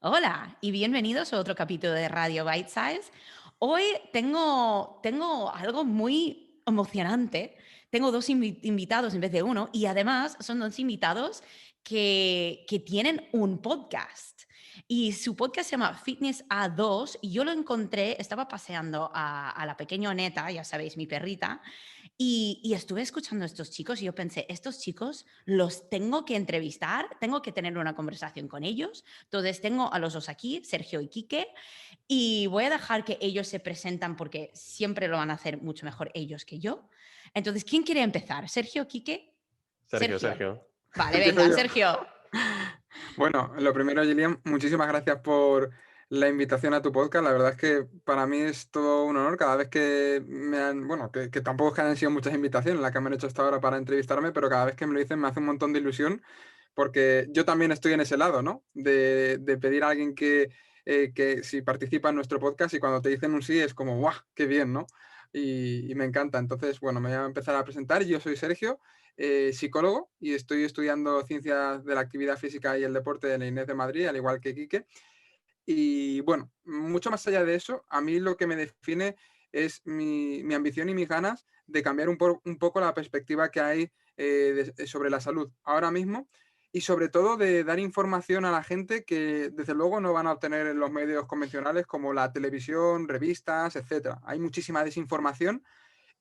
Hola y bienvenidos a otro capítulo de Radio Bite Size. Hoy tengo algo muy emocionante. Tengo dos invitados en vez de uno y además son dos invitados que tienen un podcast. Y su podcast se llama Fitness A2 y yo lo encontré, estaba paseando a la pequeña Neta, ya sabéis, mi perrita, y estuve escuchando a estos chicos y yo pensé, estos chicos los tengo que entrevistar, tengo que tener una conversación con ellos. Entonces tengo a los dos aquí, Sergio y Quique, y voy a dejar que ellos se presentan porque siempre lo van a hacer mucho mejor ellos que yo. Entonces, ¿quién quiere empezar? ¿Sergio, Quique? Sergio, Sergio. Sergio. Vale, Empiezo venga, yo. Sergio. Bueno, lo primero, Gillian, muchísimas gracias por la invitación a tu podcast. La verdad es que para mí es todo un honor cada vez que me han, bueno, que tampoco es que hayan sido muchas invitaciones las que me han hecho hasta ahora para entrevistarme, pero cada vez que me lo dicen me hace un montón de ilusión porque yo también estoy en ese lado, ¿no? De pedir a alguien que si participa en nuestro podcast y cuando te dicen un sí es como, ¡guau! ¡Qué bien!, ¿no? Y me encanta. Entonces, bueno, me voy a empezar a presentar. Yo soy Sergio, psicólogo, y estoy estudiando ciencias de la actividad física y el deporte en la INEF de Madrid, al igual que Quique. Y bueno, mucho más allá de eso, a mí lo que me define es mi ambición y mis ganas de cambiar un poco la perspectiva que hay sobre la salud ahora mismo y sobre todo de dar información a la gente que desde luego no van a obtener en los medios convencionales como la televisión, revistas, etcétera. Hay muchísima desinformación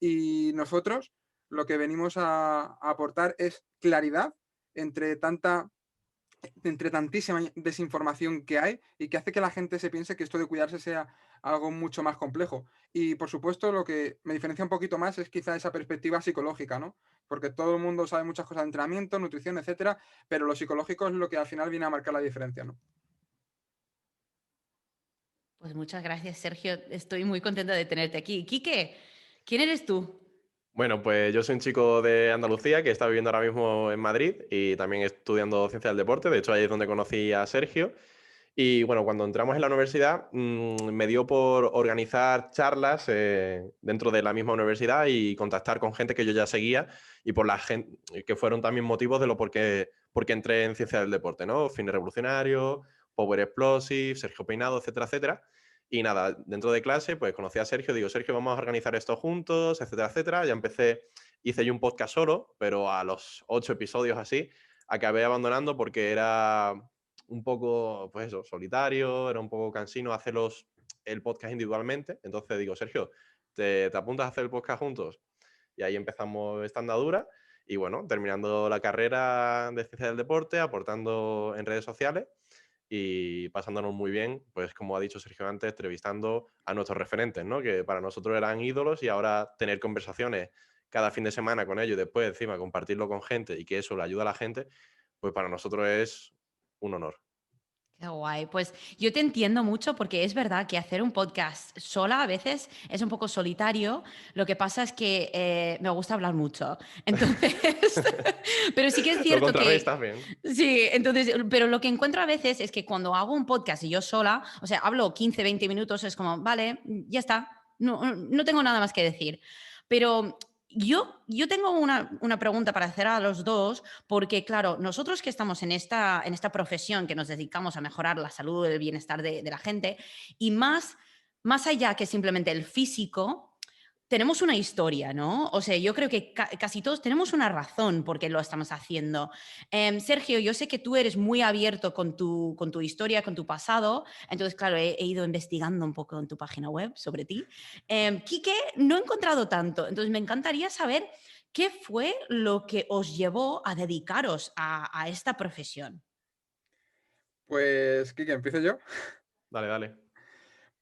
y nosotros lo que venimos a aportar es claridad entre tanta entre tantísima desinformación que hay y que hace que la gente se piense que esto de cuidarse sea algo mucho más complejo. Y por supuesto, lo que me diferencia un poquito más es quizá esa perspectiva psicológica, ¿no? Porque todo el mundo sabe muchas cosas de entrenamiento, nutrición, etcétera, pero lo psicológico es lo que al final viene a marcar la diferencia, ¿no? Pues muchas gracias, Sergio. Estoy muy contenta de tenerte aquí. Quique, ¿quién eres tú? Bueno, pues yo soy un chico de Andalucía que está viviendo ahora mismo en Madrid y también estudiando ciencias del deporte. De hecho, ahí es donde conocí a Sergio. Y bueno, cuando entramos en la universidad, me dio por organizar charlas dentro de la misma universidad y contactar con gente que yo ya seguía y por la gente que fueron también motivos de lo porque entré en ciencias del deporte, ¿no? Fitness Revolucionario, Power Explosive, Sergio Peinado, etcétera, etcétera. Y nada, dentro de clase, pues conocí a Sergio, digo, Sergio, vamos a organizar esto juntos, etcétera, etcétera. Ya empecé, hice yo un podcast solo, pero a los 8 episodios así, acabé abandonando porque era un poco, pues eso, solitario, era un poco cansino hacerlos el podcast individualmente. Entonces digo, Sergio, ¿te apuntas a hacer el podcast juntos? Y ahí empezamos esta andadura y bueno, terminando la carrera de ciencia del deporte, aportando en redes sociales y pasándonos muy bien, pues como ha dicho Sergio antes, entrevistando a nuestros referentes, ¿no? Que para nosotros eran ídolos y ahora tener conversaciones cada fin de semana con ellos y después encima compartirlo con gente y que eso le ayuda a la gente, pues para nosotros es un honor. Qué guay. Pues yo te entiendo mucho porque es verdad que hacer un podcast sola a veces es un poco solitario. Lo que pasa es que me gusta hablar mucho. Entonces, pero sí que es Lo cierto contrarrestas que, bien. sí, entonces, pero lo que encuentro a veces es que cuando hago un podcast y yo sola, o sea, hablo 15, 20 minutos, es como, vale, ya está, no tengo nada más que decir. Pero yo tengo una pregunta para hacer a los dos, porque claro, nosotros que estamos en esta profesión, que nos dedicamos a mejorar la salud, el bienestar de la gente, y más allá que simplemente el físico, tenemos una historia, ¿no? O sea, yo creo que casi todos tenemos una razón por qué lo estamos haciendo. Sergio, yo sé que tú eres muy abierto con tu historia, con tu pasado, entonces, claro, he ido investigando un poco en tu página web sobre ti. Quique, no he encontrado tanto, entonces me encantaría saber qué fue lo que os llevó a dedicaros a esta profesión. Pues, Kike, ¿empiezo yo? Dale, dale.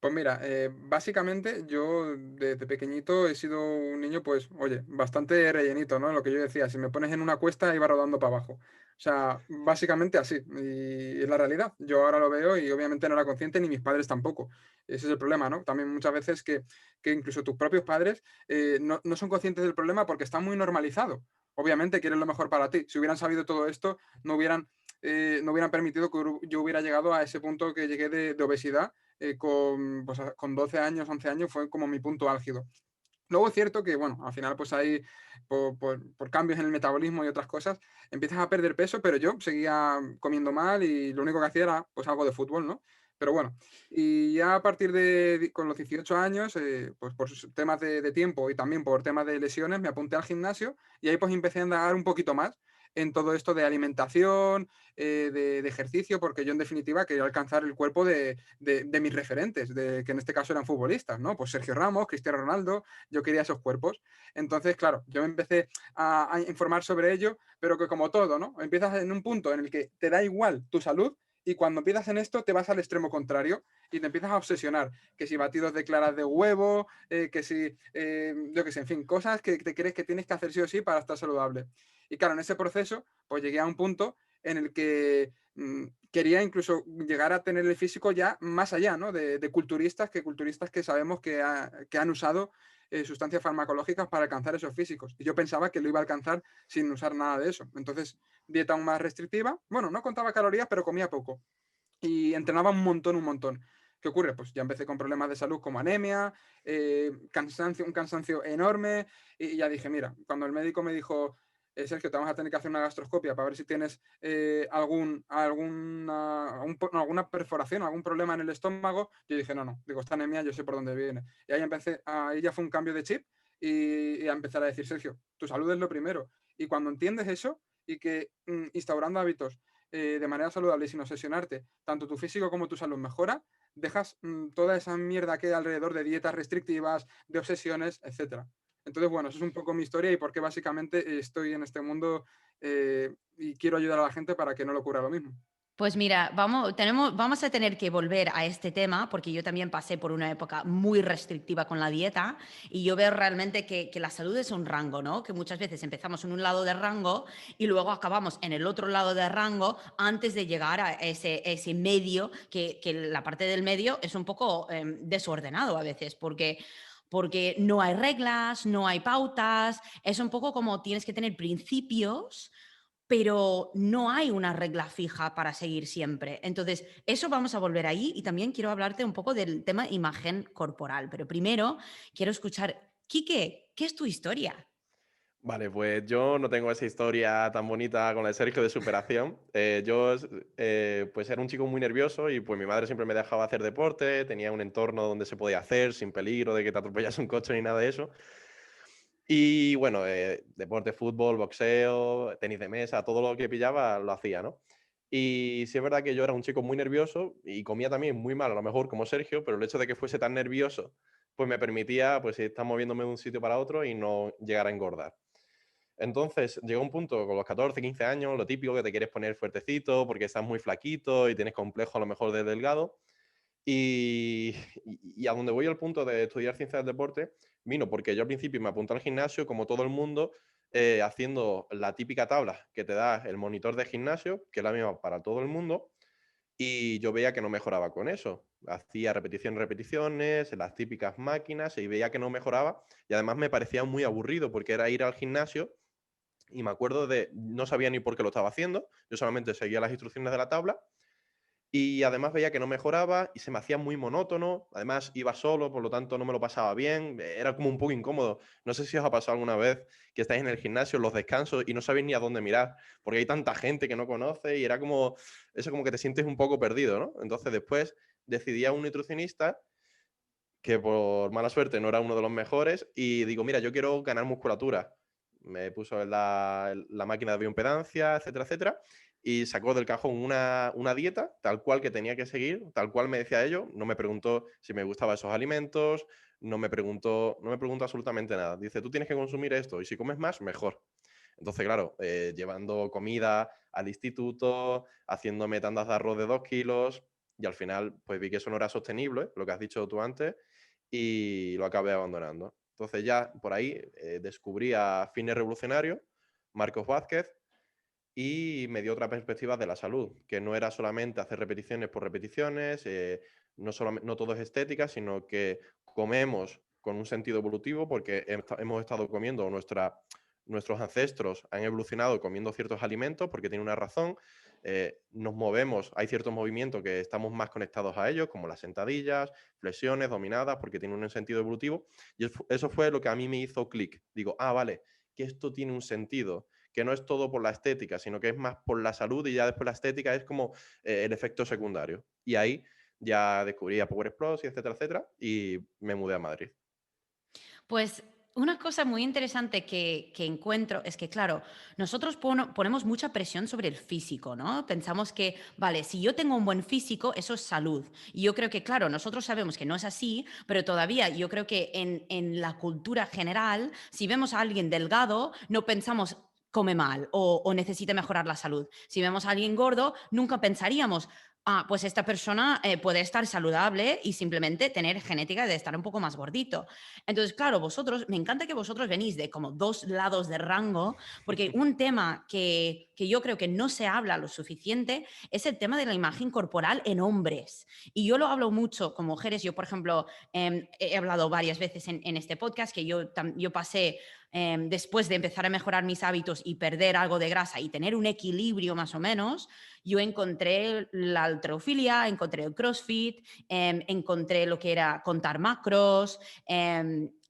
Pues mira, básicamente yo desde pequeñito he sido un niño, pues, oye, bastante rellenito, ¿no? Lo que yo decía, si me pones en una cuesta iba rodando para abajo. O sea, básicamente así. Y es la realidad. Yo ahora lo veo y obviamente no era consciente ni mis padres tampoco. Ese es el problema, ¿no? También muchas veces que incluso tus propios padres no son conscientes del problema porque está muy normalizado. Obviamente quieren lo mejor para ti. Si hubieran sabido todo esto, no hubieran permitido que yo hubiera llegado a ese punto que llegué de obesidad con 12 años, 11 años, fue como mi punto álgido. Luego es cierto que, bueno, al final pues ahí por cambios en el metabolismo y otras cosas, empiezas a perder peso, pero yo seguía comiendo mal y lo único que hacía era pues algo de fútbol, ¿no? Pero bueno, y ya a partir con los 18 años, pues por temas de tiempo y también por temas de lesiones, me apunté al gimnasio y ahí pues empecé a indagar un poquito más en todo esto de alimentación, de ejercicio, porque yo en definitiva quería alcanzar el cuerpo de mis referentes, que en este caso eran futbolistas, ¿no? Pues Sergio Ramos, Cristiano Ronaldo, yo quería esos cuerpos. Entonces, claro, yo me empecé a informar sobre ello, pero que como todo, ¿no? Empiezas en un punto en el que te da igual tu salud y cuando empiezas en esto te vas al extremo contrario y te empiezas a obsesionar, que si batidos de claras de huevo, que si, yo qué sé, en fin, cosas que te crees que tienes que hacer sí o sí para estar saludable. Y claro, en ese proceso, pues llegué a un punto en el que quería incluso llegar a tener el físico ya más allá, ¿no? De culturistas que sabemos que han usado sustancias farmacológicas para alcanzar esos físicos. Y yo pensaba que lo iba a alcanzar sin usar nada de eso. Entonces, dieta aún más restrictiva. Bueno, no contaba calorías, pero comía poco. Y entrenaba un montón, un montón. ¿Qué ocurre? Pues ya empecé con problemas de salud como anemia, cansancio, un cansancio enorme. Y ya dije, mira, cuando el médico me dijo, Sergio, te vamos a tener que hacer una gastroscopia para ver si tienes alguna perforación, algún problema en el estómago, yo dije, no, no, digo, esta anemia yo sé por dónde viene. Y ahí empecé, ahí ya fue un cambio de chip y a empezar a decir, Sergio, tu salud es lo primero. Y cuando entiendes eso y que instaurando hábitos de manera saludable y sin obsesionarte, tanto tu físico como tu salud mejora, dejas toda esa mierda que hay alrededor de dietas restrictivas, de obsesiones, etcétera. Entonces, bueno, eso es un poco mi historia y por qué básicamente estoy en este mundo y quiero ayudar a la gente para que no le ocurra lo mismo. Pues mira, vamos a tener que volver a este tema porque yo también pasé por una época muy restrictiva con la dieta y yo veo realmente que la salud es un rango, ¿no? Que muchas veces empezamos en un lado de rango y luego acabamos en el otro lado de rango antes de llegar a ese medio, que la parte del medio es un poco desordenado a veces porque no hay reglas, no hay pautas, es un poco como tienes que tener principios pero no hay una regla fija para seguir siempre. Entonces, eso vamos a volver ahí y también quiero hablarte un poco del tema imagen corporal, pero primero quiero escuchar, Quique, ¿qué es tu historia? Vale, pues yo no tengo esa historia tan bonita con la de Sergio de superación. Pues era un chico muy nervioso y pues mi madre siempre me dejaba hacer deporte, tenía un entorno donde se podía hacer sin peligro de que te atropellase un coche ni nada de eso. Y bueno, deporte, fútbol, boxeo, tenis de mesa, todo lo que pillaba lo hacía, ¿no? Y sí es verdad que yo era un chico muy nervioso y comía también muy mal, a lo mejor como Sergio, pero el hecho de que fuese tan nervioso, pues me permitía pues estar moviéndome de un sitio para otro y no llegar a engordar. Entonces, llegó un punto con los 14, 15 años, lo típico que te quieres poner fuertecito porque estás muy flaquito y tienes complejo a lo mejor de delgado. Y, y a donde voy al punto de estudiar ciencias del deporte, vino porque yo al principio me apunté al gimnasio, como todo el mundo, haciendo la típica tabla que te da el monitor de gimnasio, que es la misma para todo el mundo, y yo veía que no mejoraba con eso. Hacía repeticiones, repeticiones, en las típicas máquinas, y veía que no mejoraba, y además me parecía muy aburrido porque era ir al gimnasio y me acuerdo de, no sabía ni por qué lo estaba haciendo, yo solamente seguía las instrucciones de la tabla y además veía que no mejoraba y se me hacía muy monótono, además iba solo, por lo tanto no me lo pasaba bien, era como un poco incómodo. No sé si os ha pasado alguna vez que estáis en el gimnasio, en los descansos y no sabéis ni a dónde mirar, porque hay tanta gente que no conoce y era como, eso como que te sientes un poco perdido, ¿no? Entonces después decidí a un nutricionista que por mala suerte no era uno de los mejores, y digo, mira, yo quiero ganar musculatura. Me puso en la máquina de bioimpedancia, etcétera, etcétera, y sacó del cajón una dieta tal cual que tenía que seguir, tal cual me decía ello. No me preguntó si me gustaban esos alimentos, no me preguntó absolutamente nada. Dice, tú tienes que consumir esto, y si comes más, mejor. Entonces, claro, llevando comida al instituto, haciéndome tandas de arroz de 2 kilos, y al final pues vi que eso no era sostenible, lo que has dicho tú antes, y lo acabé abandonando. Entonces ya por ahí descubrí a Fitness Revolucionario, Marcos Vázquez, y me dio otra perspectiva de la salud, que no era solamente hacer repeticiones por repeticiones, no todo es estética, sino que comemos con un sentido evolutivo porque hemos estado comiendo, nuestros ancestros han evolucionado comiendo ciertos alimentos porque tiene una razón. nos movemos, hay ciertos movimientos que estamos más conectados a ellos, como las sentadillas, flexiones, dominadas, porque tienen un sentido evolutivo. Y eso fue lo que a mí me hizo clic. Digo, vale, que esto tiene un sentido, que no es todo por la estética, sino que es más por la salud y ya después la estética es como el efecto secundario. Y ahí ya descubrí a Power Explosive, etcétera, etcétera, y me mudé a Madrid. Pues una cosa muy interesante que encuentro es que, claro, nosotros ponemos mucha presión sobre el físico, ¿no? Pensamos que, vale, si yo tengo un buen físico, eso es salud. Y yo creo que, claro, nosotros sabemos que no es así, pero todavía yo creo que en la cultura general, si vemos a alguien delgado, no pensamos come mal o necesita mejorar la salud. Si vemos a alguien gordo, nunca pensaríamos, pues esta persona puede estar saludable y simplemente tener genética de estar un poco más gordito. Entonces, claro, me encanta que vosotros venís de como dos lados de rango, porque un tema que yo creo que no se habla lo suficiente es el tema de la imagen corporal en hombres. Y yo lo hablo mucho con mujeres. Yo, por ejemplo, he hablado varias veces en este podcast que yo pasé después de empezar a mejorar mis hábitos y perder algo de grasa y tener un equilibrio más o menos, yo encontré la halterofilia, encontré el CrossFit, encontré lo que era contar macros,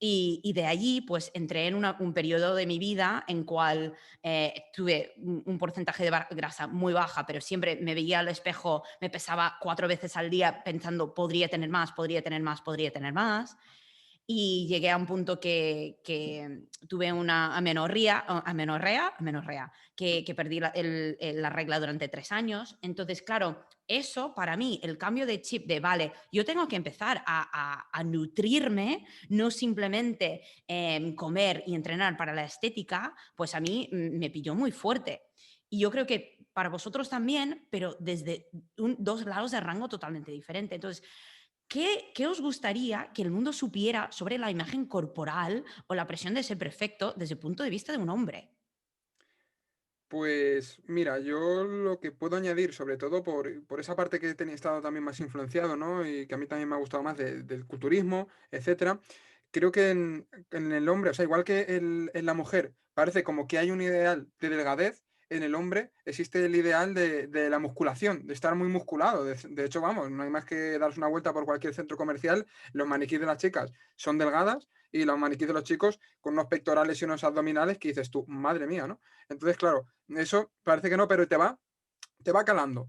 y de allí pues entré en un periodo de mi vida en cual tuve un porcentaje de grasa muy baja, pero siempre me veía al espejo, me pesaba 4 veces al día pensando podría tener más, podría tener más, podría tener más. Y llegué a un punto que tuve una amenorrea, que perdí la regla durante 3 años. Entonces, claro, eso para mí, el cambio de chip de, vale, yo tengo que empezar a nutrirme, no simplemente comer y entrenar para la estética, pues a mí me pilló muy fuerte. Y yo creo que para vosotros también, pero desde dos lados de rango totalmente diferente. Entonces, ¿qué os gustaría que el mundo supiera sobre la imagen corporal o la presión de ser perfecto desde el punto de vista de un hombre? Pues mira, yo lo que puedo añadir, sobre todo por esa parte que he estado también más influenciado, ¿no? Y que a mí también me ha gustado más del culturismo, etcétera. Creo que en el hombre, o sea, igual que en la mujer, parece como que hay un ideal de delgadez, en el hombre existe el ideal de la musculación, de estar muy musculado. De hecho, vamos, no hay más que darse una vuelta por cualquier centro comercial, los maniquíes de las chicas son delgadas y los maniquíes de los chicos con unos pectorales y unos abdominales que dices tú, madre mía, ¿no? Entonces, claro, eso parece que no, pero te va calando,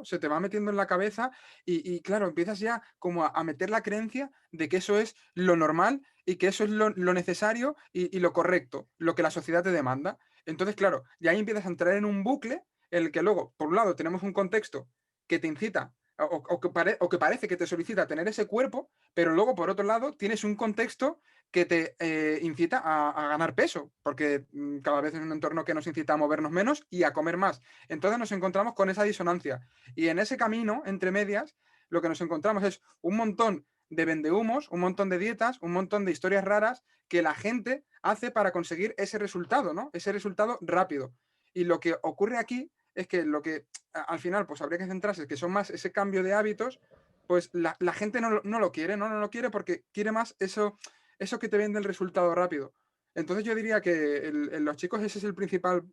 se te va metiendo en la cabeza y claro, empiezas ya como a meter la creencia de que eso es lo normal y que eso es lo necesario y lo correcto, lo que la sociedad te demanda. Entonces, claro, ya ahí empiezas a entrar en un bucle en el que luego, por un lado, tenemos un contexto que te incita o que parece que te solicita tener ese cuerpo, pero luego, por otro lado, tienes un contexto que te incita a ganar peso, porque cada vez es un entorno que nos incita a movernos menos y a comer más. Entonces nos encontramos con esa disonancia. Y en ese camino, entre medias, lo que nos encontramos es un montón de vendehumos, un montón de dietas, un montón de historias raras que la gente hace para conseguir ese resultado, ¿no? Ese resultado rápido. Y lo que ocurre aquí es que lo que al final pues habría que centrarse, que son más ese cambio de hábitos, pues la gente no lo quiere, no lo quiere porque quiere más eso que te vende el resultado rápido. Entonces yo diría que en los chicos ese es el principal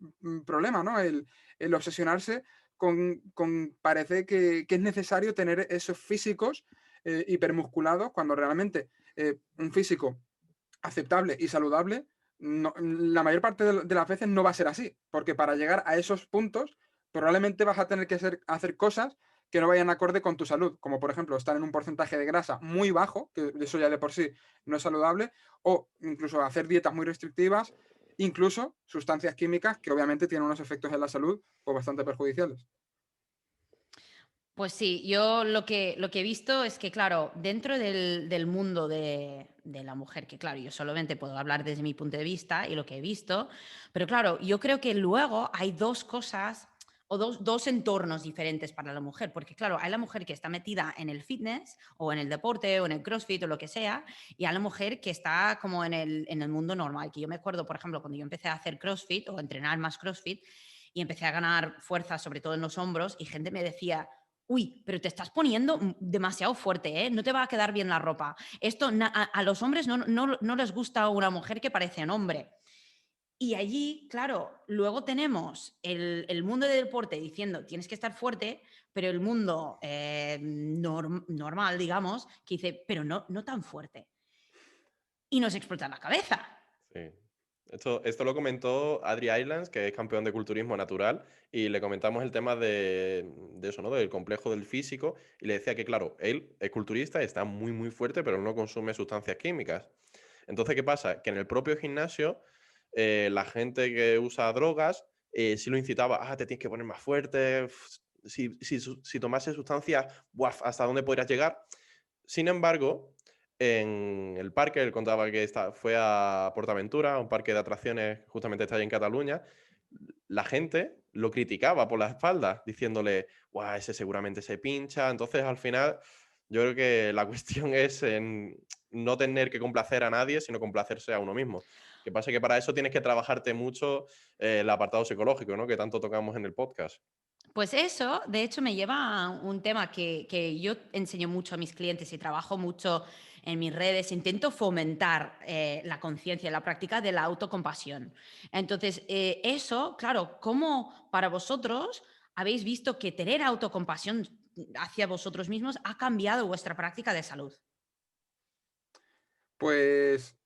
problema, ¿no? El obsesionarse con parece que es necesario tener esos físicos hipermusculados cuando realmente un físico aceptable y saludable, la mayor parte de las veces no va a ser así, porque para llegar a esos puntos probablemente vas a tener que hacer cosas que no vayan acorde con tu salud, como por ejemplo estar en un porcentaje de grasa muy bajo, que eso ya de por sí no es saludable, o incluso hacer dietas muy restrictivas, incluso sustancias químicas que obviamente tienen unos efectos en la salud pues, bastante perjudiciales. Pues sí, yo lo que he visto es que, claro, dentro del mundo de la mujer, que claro, yo solamente puedo hablar desde mi punto de vista y lo que he visto, pero claro, yo creo que luego hay dos cosas o dos entornos diferentes para la mujer, porque claro, hay la mujer que está metida en el fitness o en el deporte o en el CrossFit o lo que sea, y hay la mujer que está como en el mundo normal, que yo me acuerdo, por ejemplo, cuando yo empecé a hacer CrossFit o a entrenar más CrossFit y empecé a ganar fuerza, sobre todo en los hombros, y gente me decía, uy, pero te estás poniendo demasiado fuerte, ¿eh? No te va a quedar bien la ropa. Esto a los hombres no les gusta una mujer que parece un hombre. Y allí, claro, luego tenemos el mundo del deporte diciendo tienes que estar fuerte, pero el mundo normal, digamos, que dice, pero no tan fuerte. Y nos explota la cabeza. Sí. Esto lo comentó Adri Islands, que es campeón de culturismo natural, y le comentamos el tema de eso, ¿no? Del complejo del físico, y le decía que, claro, él es culturista, está muy, muy fuerte, pero no consume sustancias químicas. Entonces, ¿qué pasa? Que en el propio gimnasio, la gente que usa drogas, sí lo incitaba, te tienes que poner más fuerte, si tomase sustancias, ¡buaf! ¿Hasta dónde podrías llegar? Sin embargo, en el parque, él contaba que fue a Portaventura, un parque de atracciones justamente está ahí en Cataluña, la gente lo criticaba por la espalda, diciéndole, guau, ese seguramente se pincha. Entonces, al final, yo creo que la cuestión es en no tener que complacer a nadie, sino complacerse a uno mismo. Que pasa que para eso tienes que trabajarte mucho el apartado psicológico, ¿no? Que tanto tocamos en el podcast. Pues eso, de hecho, me lleva a un tema que yo enseño mucho a mis clientes y trabajo mucho en mis redes. Intento fomentar la conciencia y la práctica de la autocompasión. Entonces, eso, claro, ¿cómo para vosotros habéis visto que tener autocompasión hacia vosotros mismos ha cambiado vuestra práctica de salud? Pues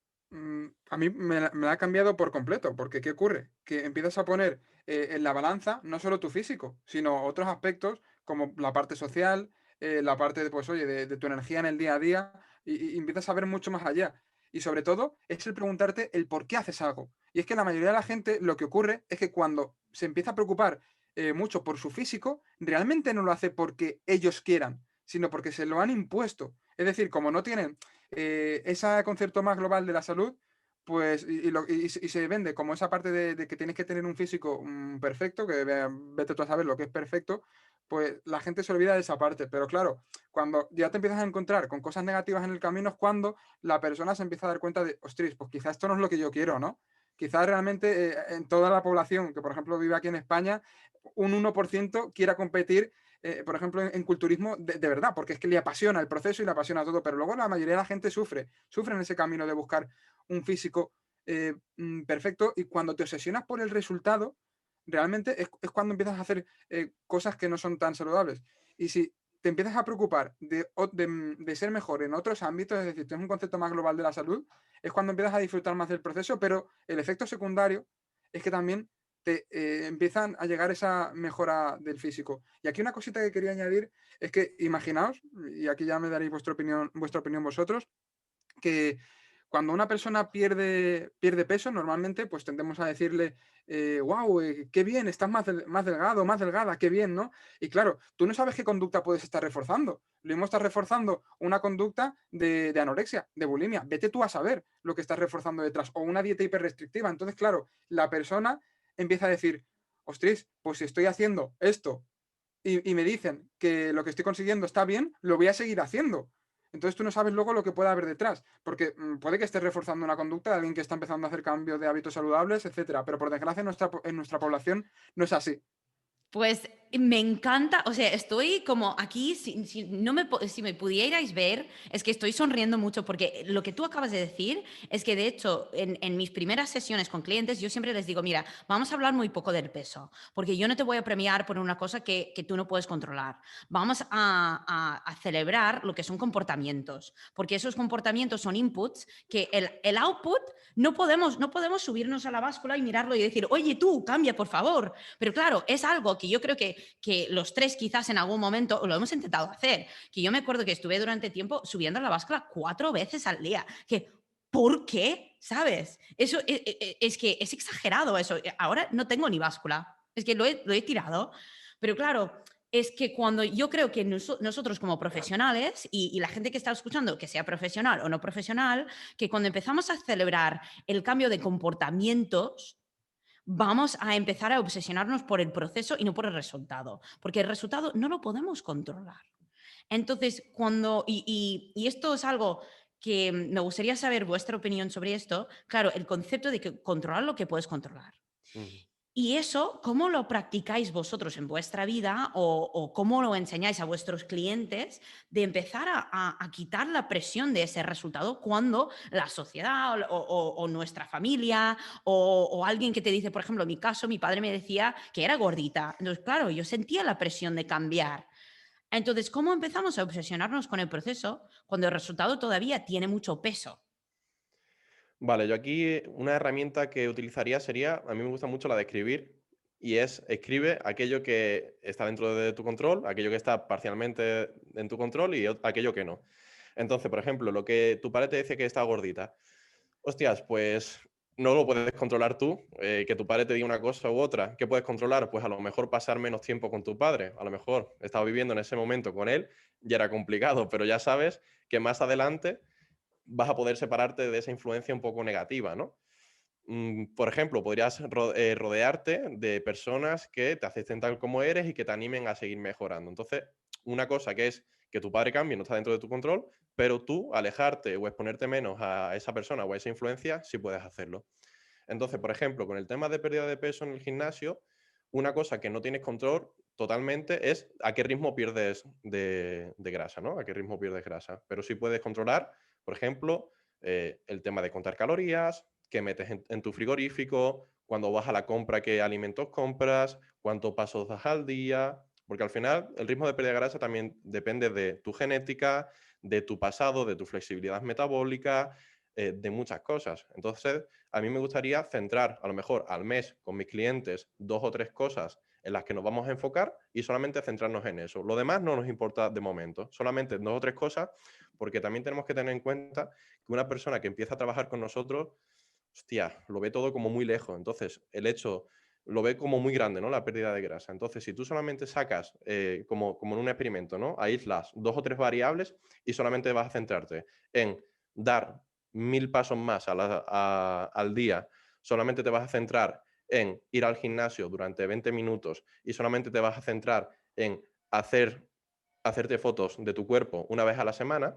a mí me la ha cambiado por completo, porque ¿qué ocurre? Que empiezas a poner en la balanza no solo tu físico, sino otros aspectos como la parte social, la parte de, pues, oye, de tu energía en el día a día, y empiezas a ver mucho más allá. Y sobre todo es el preguntarte el por qué haces algo. Y es que la mayoría de la gente lo que ocurre es que cuando se empieza a preocupar mucho por su físico, realmente no lo hace porque ellos quieran, sino porque se lo han impuesto. Es decir, como no tienen ese concepto más global de la salud, pues, y se vende como esa parte de que tienes que tener un físico perfecto, que vete tú a saber lo que es perfecto, pues la gente se olvida de esa parte. Pero claro, cuando ya te empiezas a encontrar con cosas negativas en el camino es cuando la persona se empieza a dar cuenta de, ostras, pues quizás esto no es lo que yo quiero, ¿no? Quizás realmente en toda la población que, por ejemplo, vive aquí en España, un 1% quiera competir por ejemplo, en culturismo de verdad, porque es que le apasiona el proceso y le apasiona todo, pero luego la mayoría de la gente sufre en ese camino de buscar un físico perfecto, y cuando te obsesionas por el resultado, realmente es cuando empiezas a hacer cosas que no son tan saludables. Y si te empiezas a preocupar de ser mejor en otros ámbitos, es decir, tienes un concepto más global de la salud, es cuando empiezas a disfrutar más del proceso, pero el efecto secundario es que también te empiezan a llegar esa mejora del físico. Y aquí una cosita que quería añadir es que imaginaos, y aquí ya me daréis vuestra opinión vosotros, que cuando una persona pierde peso, normalmente pues tendemos a decirle, wow, qué bien, estás más delgado, más delgada, qué bien, ¿no? Y claro, tú no sabes qué conducta puedes estar reforzando. Lo mismo estás reforzando una conducta de anorexia, de bulimia. Vete tú a saber lo que estás reforzando detrás. O una dieta hiperrestrictiva. Entonces, claro, la persona empieza a decir, ostras, pues si estoy haciendo esto y me dicen que lo que estoy consiguiendo está bien, lo voy a seguir haciendo. Entonces tú no sabes luego lo que puede haber detrás, porque puede que estés reforzando una conducta de alguien que está empezando a hacer cambios de hábitos saludables, etcétera, pero por desgracia en nuestra población no es así. Pues me encanta, o sea, estoy como aquí, si me pudierais ver, es que estoy sonriendo mucho porque lo que tú acabas de decir es que de hecho en mis primeras sesiones con clientes yo siempre les digo, mira, vamos a hablar muy poco del peso, porque yo no te voy a premiar por una cosa que tú no puedes controlar. Vamos a celebrar lo que son comportamientos, porque esos comportamientos son inputs que el output no podemos subirnos a la báscula y mirarlo y decir, oye tú, cambia por favor. Pero claro, es algo que yo creo que los tres quizás en algún momento lo hemos intentado hacer. Que yo me acuerdo que estuve durante tiempo subiendo la báscula 4 veces al día. Que, ¿por qué? ¿Sabes? Eso es que es exagerado eso. Ahora no tengo ni báscula. Es que lo he tirado. Pero claro, es que cuando yo creo que nosotros como profesionales y la gente que está escuchando, que sea profesional o no profesional, que cuando empezamos a celebrar el cambio de comportamientos, vamos a empezar a obsesionarnos por el proceso y no por el resultado, porque el resultado no lo podemos controlar. Entonces, y esto es algo que me gustaría saber vuestra opinión sobre esto, claro, el concepto de que controlar lo que puedes controlar. Ujú. Y eso, ¿cómo lo practicáis vosotros en vuestra vida o cómo lo enseñáis a vuestros clientes de empezar a quitar la presión de ese resultado cuando la sociedad o nuestra familia o alguien que te dice, por ejemplo, en mi caso, mi padre me decía que era gordita. Entonces, claro, yo sentía la presión de cambiar. Entonces, ¿cómo empezamos a obsesionarnos con el proceso cuando el resultado todavía tiene mucho peso? Vale, yo aquí una herramienta que utilizaría sería, a mí me gusta mucho la de escribir, y es escribe aquello que está dentro de tu control, aquello que está parcialmente en tu control y aquello que no. Entonces, por ejemplo, lo que tu padre te dice que está gordita, hostias, pues no lo puedes controlar tú, que tu padre te diga una cosa u otra. ¿Qué puedes controlar? Pues a lo mejor pasar menos tiempo con tu padre, a lo mejor estaba viviendo en ese momento con él y era complicado, pero ya sabes que más adelante vas a poder separarte de esa influencia un poco negativa, ¿no? Por ejemplo, podrías rodearte de personas que te acepten tal como eres y que te animen a seguir mejorando. Entonces, una cosa que es que tu padre cambie no está dentro de tu control, pero tú alejarte o exponerte menos a esa persona o a esa influencia sí puedes hacerlo. Entonces, por ejemplo, con el tema de pérdida de peso en el gimnasio, una cosa que no tienes control totalmente es a qué ritmo pierdes de grasa, ¿no? A qué ritmo pierdes grasa. Pero sí puedes controlar, por ejemplo, el tema de contar calorías, qué metes en tu frigorífico, cuando vas a la compra, qué alimentos compras, cuántos pasos das al día, porque al final el ritmo de pérdida de grasa también depende de tu genética, de tu pasado, de tu flexibilidad metabólica, de muchas cosas. Entonces, a mí me gustaría centrar, a lo mejor al mes, con mis clientes, 2 o 3 cosas en las que nos vamos a enfocar y solamente centrarnos en eso. Lo demás no nos importa de momento, solamente 2 o 3 cosas, porque también tenemos que tener en cuenta que una persona que empieza a trabajar con nosotros, hostia, lo ve todo como muy lejos. Entonces, el hecho lo ve como muy grande, ¿no? La pérdida de grasa. Entonces, si tú solamente sacas, como en un experimento, ¿no? Aíslas 2 o 3 variables y solamente vas a centrarte en dar 1000 pasos más al día, solamente te vas a centrar en ir al gimnasio durante 20 minutos y solamente te vas a centrar en hacerte fotos de tu cuerpo una vez a la semana,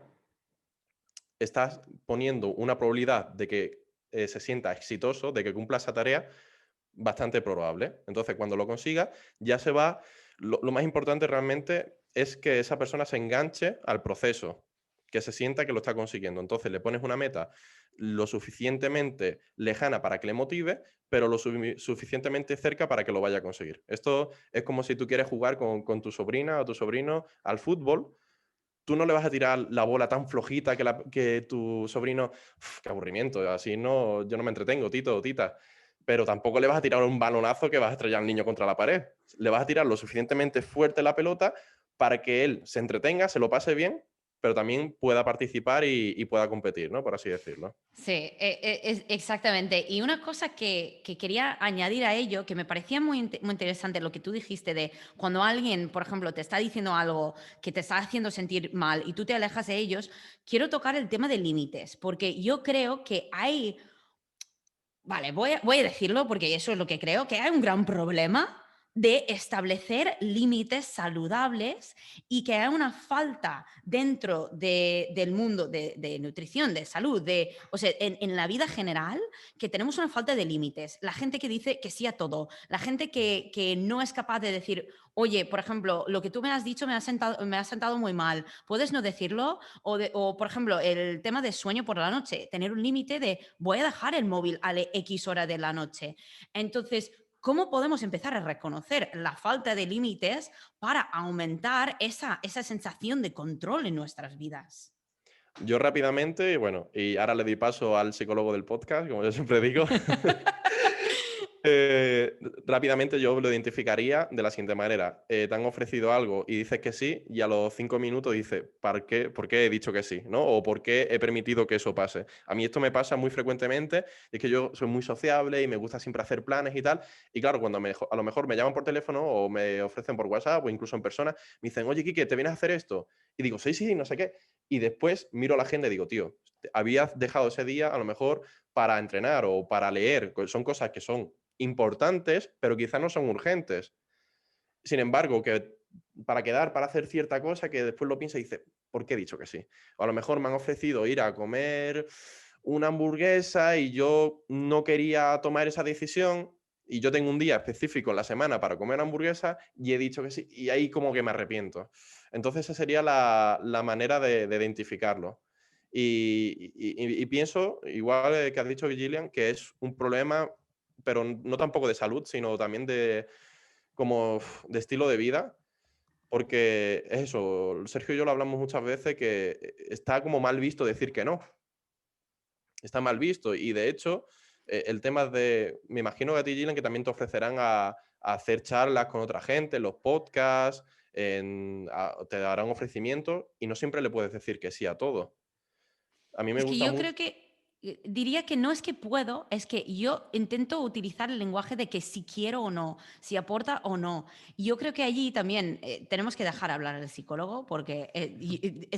estás poniendo una probabilidad de que se sienta exitoso, de que cumpla esa tarea, bastante probable. Entonces, cuando lo consiga, ya se va. Lo más importante realmente es que esa persona se enganche al proceso, que se sienta que lo está consiguiendo. Entonces, le pones una meta lo suficientemente lejana para que le motive, pero lo suficientemente cerca para que lo vaya a conseguir. Esto es como si tú quieres jugar con tu sobrina o tu sobrino al fútbol. Tú no le vas a tirar la bola tan flojita que tu sobrino, "Uf, qué aburrimiento, así no, yo no me entretengo, Tito o Tita". Pero tampoco le vas a tirar un balonazo que vas a estrellar al niño contra la pared. Le vas a tirar lo suficientemente fuerte la pelota para que él se entretenga, se lo pase bien, pero también pueda participar y pueda competir, ¿no? Por así decirlo. Sí, exactamente. Y una cosa que quería añadir a ello, que me parecía muy interesante lo que tú dijiste de cuando alguien, por ejemplo, te está diciendo algo que te está haciendo sentir mal y tú te alejas de ellos, quiero tocar el tema de límites, porque yo creo que hay, vale, voy a decirlo porque eso es lo que creo, que hay un gran problema de establecer límites saludables y que hay una falta dentro del mundo de nutrición, de salud, o sea, en la vida general, que tenemos una falta de límites. La gente que dice que sí a todo, la gente que no es capaz de decir, oye, por ejemplo, lo que tú me has dicho me ha sentado muy mal, ¿puedes no decirlo? O, por ejemplo, el tema de sueño por la noche, tener un límite de voy a dejar el móvil a X hora de la noche. Entonces, ¿cómo podemos empezar a reconocer la falta de límites para aumentar esa sensación de control en nuestras vidas? Yo rápidamente, y bueno, y ahora le doy paso al psicólogo del podcast, como yo siempre digo. Eh, Rápidamente yo lo identificaría de la siguiente manera. Te han ofrecido algo y dices que sí, y a los 5 minutos dices, ¿por qué he dicho que sí? ¿No? O ¿por qué he permitido que eso pase? A mí esto me pasa muy frecuentemente, es que yo soy muy sociable y me gusta siempre hacer planes y tal. Y claro, cuando a lo mejor me llaman por teléfono o me ofrecen por WhatsApp o incluso en persona, me dicen, oye, Quique, ¿te vienes a hacer esto? Y digo, sí, sí, no sé qué. Y después miro la agenda y digo, tío, habías dejado ese día a lo mejor para entrenar o para leer. Son cosas que son importantes, pero quizás no son urgentes. Sin embargo, que para quedar, para hacer cierta cosa, que después lo piensa y dice, ¿por qué he dicho que sí? O a lo mejor me han ofrecido ir a comer una hamburguesa y yo no quería tomar esa decisión y yo tengo un día específico en la semana para comer hamburguesa y he dicho que sí, y ahí como que me arrepiento. Entonces esa sería la manera de identificarlo. Y pienso, igual que has dicho Gillian, que es un problema, pero no tampoco de salud, sino también de, como, de estilo de vida, porque es eso, Sergio y yo lo hablamos muchas veces, que está como mal visto decir que no. Está mal visto. Y de hecho, el tema de. Me imagino que a ti, Gillian, que también te ofrecerán a hacer charlas con otra gente, en los podcasts, te darán ofrecimientos y no siempre le puedes decir que sí a todo. A mí me Es que gusta yo mucho. creo que diría que no es que puedo, es que yo intento utilizar el lenguaje de que si quiero o no, si aporta o no. Y yo creo que allí también tenemos que dejar hablar al psicólogo, porque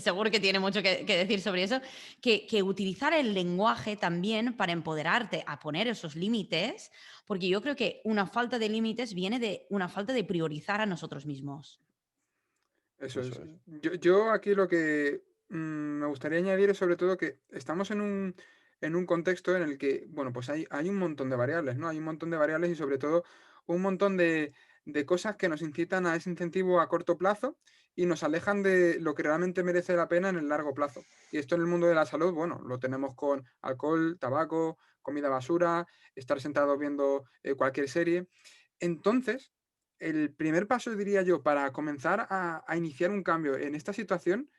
seguro que tiene mucho que decir sobre eso, que utilizar el lenguaje también para empoderarte a poner esos límites, porque yo creo que una falta de límites viene de una falta de priorizar a nosotros mismos. Eso Eso es. es. Yo aquí lo que me gustaría añadir es sobre todo que estamos en un contexto en el que, bueno, pues hay un montón de variables, ¿no? Hay un montón de variables y sobre todo un montón de cosas que nos incitan a ese incentivo a corto plazo y nos alejan de lo que realmente merece la pena en el largo plazo. Y esto en el mundo de la salud, bueno, lo tenemos con alcohol, tabaco, comida basura, estar sentado viendo cualquier serie. Entonces, el primer paso, diría yo, para comenzar a iniciar un cambio en esta situación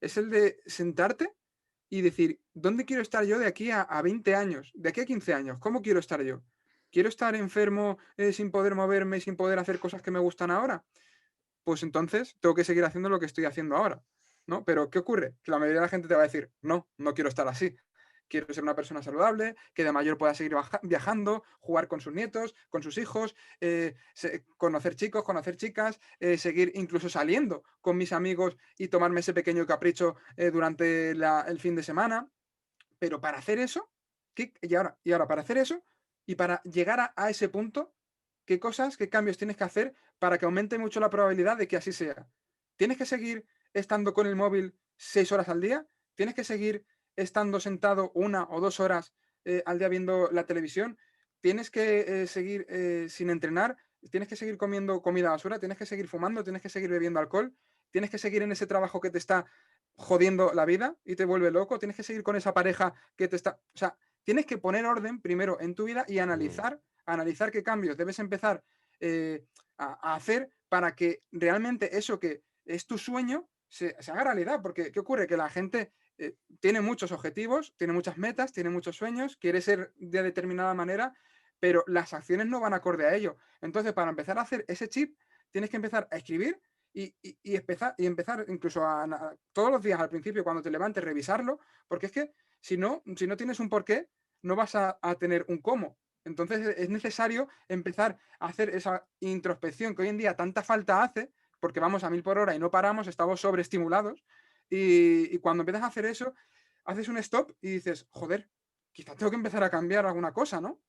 es el de sentarte y decir, ¿dónde quiero estar yo de aquí a 20 años? ¿De aquí a 15 años? ¿Cómo quiero estar yo? ¿Quiero estar enfermo sin poder moverme, sin poder hacer cosas que me gustan ahora? Pues entonces tengo que seguir haciendo lo que estoy haciendo ahora, ¿no? Pero ¿qué ocurre? Que la mayoría de la gente te va a decir, no, no quiero estar así. Quiero ser una persona saludable, que de mayor pueda seguir viajando, jugar con sus nietos, con sus hijos, conocer chicos, conocer chicas, seguir incluso saliendo con mis amigos y tomarme ese pequeño capricho durante el fin de semana. Pero para hacer eso, y ahora, para hacer eso y para llegar a ese punto, ¿qué cosas, qué cambios tienes que hacer para que aumente mucho la probabilidad de que así sea? ¿Tienes que seguir estando con el móvil 6 horas al día? ¿Tienes que seguir estando sentado 1 o 2 horas al día viendo la televisión? ¿Tienes que seguir sin entrenar? ¿Tienes que seguir comiendo comida basura? ¿Tienes que seguir fumando? ¿Tienes que seguir bebiendo alcohol? ¿Tienes que seguir en ese trabajo que te está jodiendo la vida y te vuelve loco? ¿Tienes que seguir con esa pareja que te está... O sea, tienes que poner orden primero en tu vida y Mm, analizar qué cambios debes empezar a hacer para que realmente eso que es tu sueño se haga realidad. Porque, ¿qué ocurre? Que la gente tiene muchos objetivos, tiene muchas metas, tiene muchos sueños, quiere ser de determinada manera, pero las acciones no van acorde a ello. Entonces, para empezar a hacer ese chip, tienes que empezar a escribir y empezar incluso todos los días al principio, cuando te levantes, revisarlo, porque es que si no tienes un porqué, no vas a tener un cómo. Entonces es necesario empezar a hacer esa introspección que hoy en día tanta falta hace, porque vamos a 1000 por hora y no paramos, estamos sobreestimulados, y cuando empiezas a hacer eso, haces un stop y dices, joder, quizás tengo que empezar a cambiar alguna cosa, ¿no?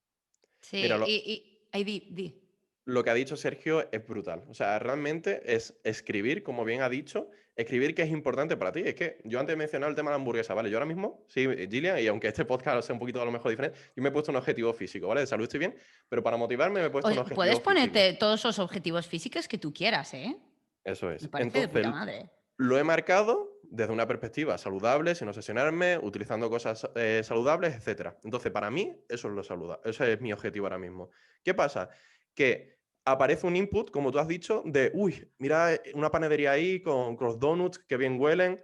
Mira, Sí, y ahí di. lo que ha dicho Sergio es brutal. O sea, realmente es escribir, como bien ha dicho, escribir que es importante para ti. Es que yo antes he mencionado el tema de la hamburguesa, ¿vale? Yo ahora mismo, sí, Gillian, y aunque este podcast sea un poquito a lo mejor diferente, yo me he puesto un objetivo físico, ¿vale? De salud estoy bien, pero para motivarme me he puesto un Oye, puedes objetivo físico. ponerte todos los objetivos físicos que tú quieras, ¿eh? Eso Me es. parece de puta Entonces, madre. lo he marcado desde una perspectiva saludable, sin obsesionarme, utilizando cosas saludables, etcétera. Entonces, para mí, eso es lo saludable. Ese es mi objetivo ahora mismo. ¿Qué pasa? Que aparece un input, como tú has dicho, de, uy, mira una panadería ahí con los donuts que bien huelen.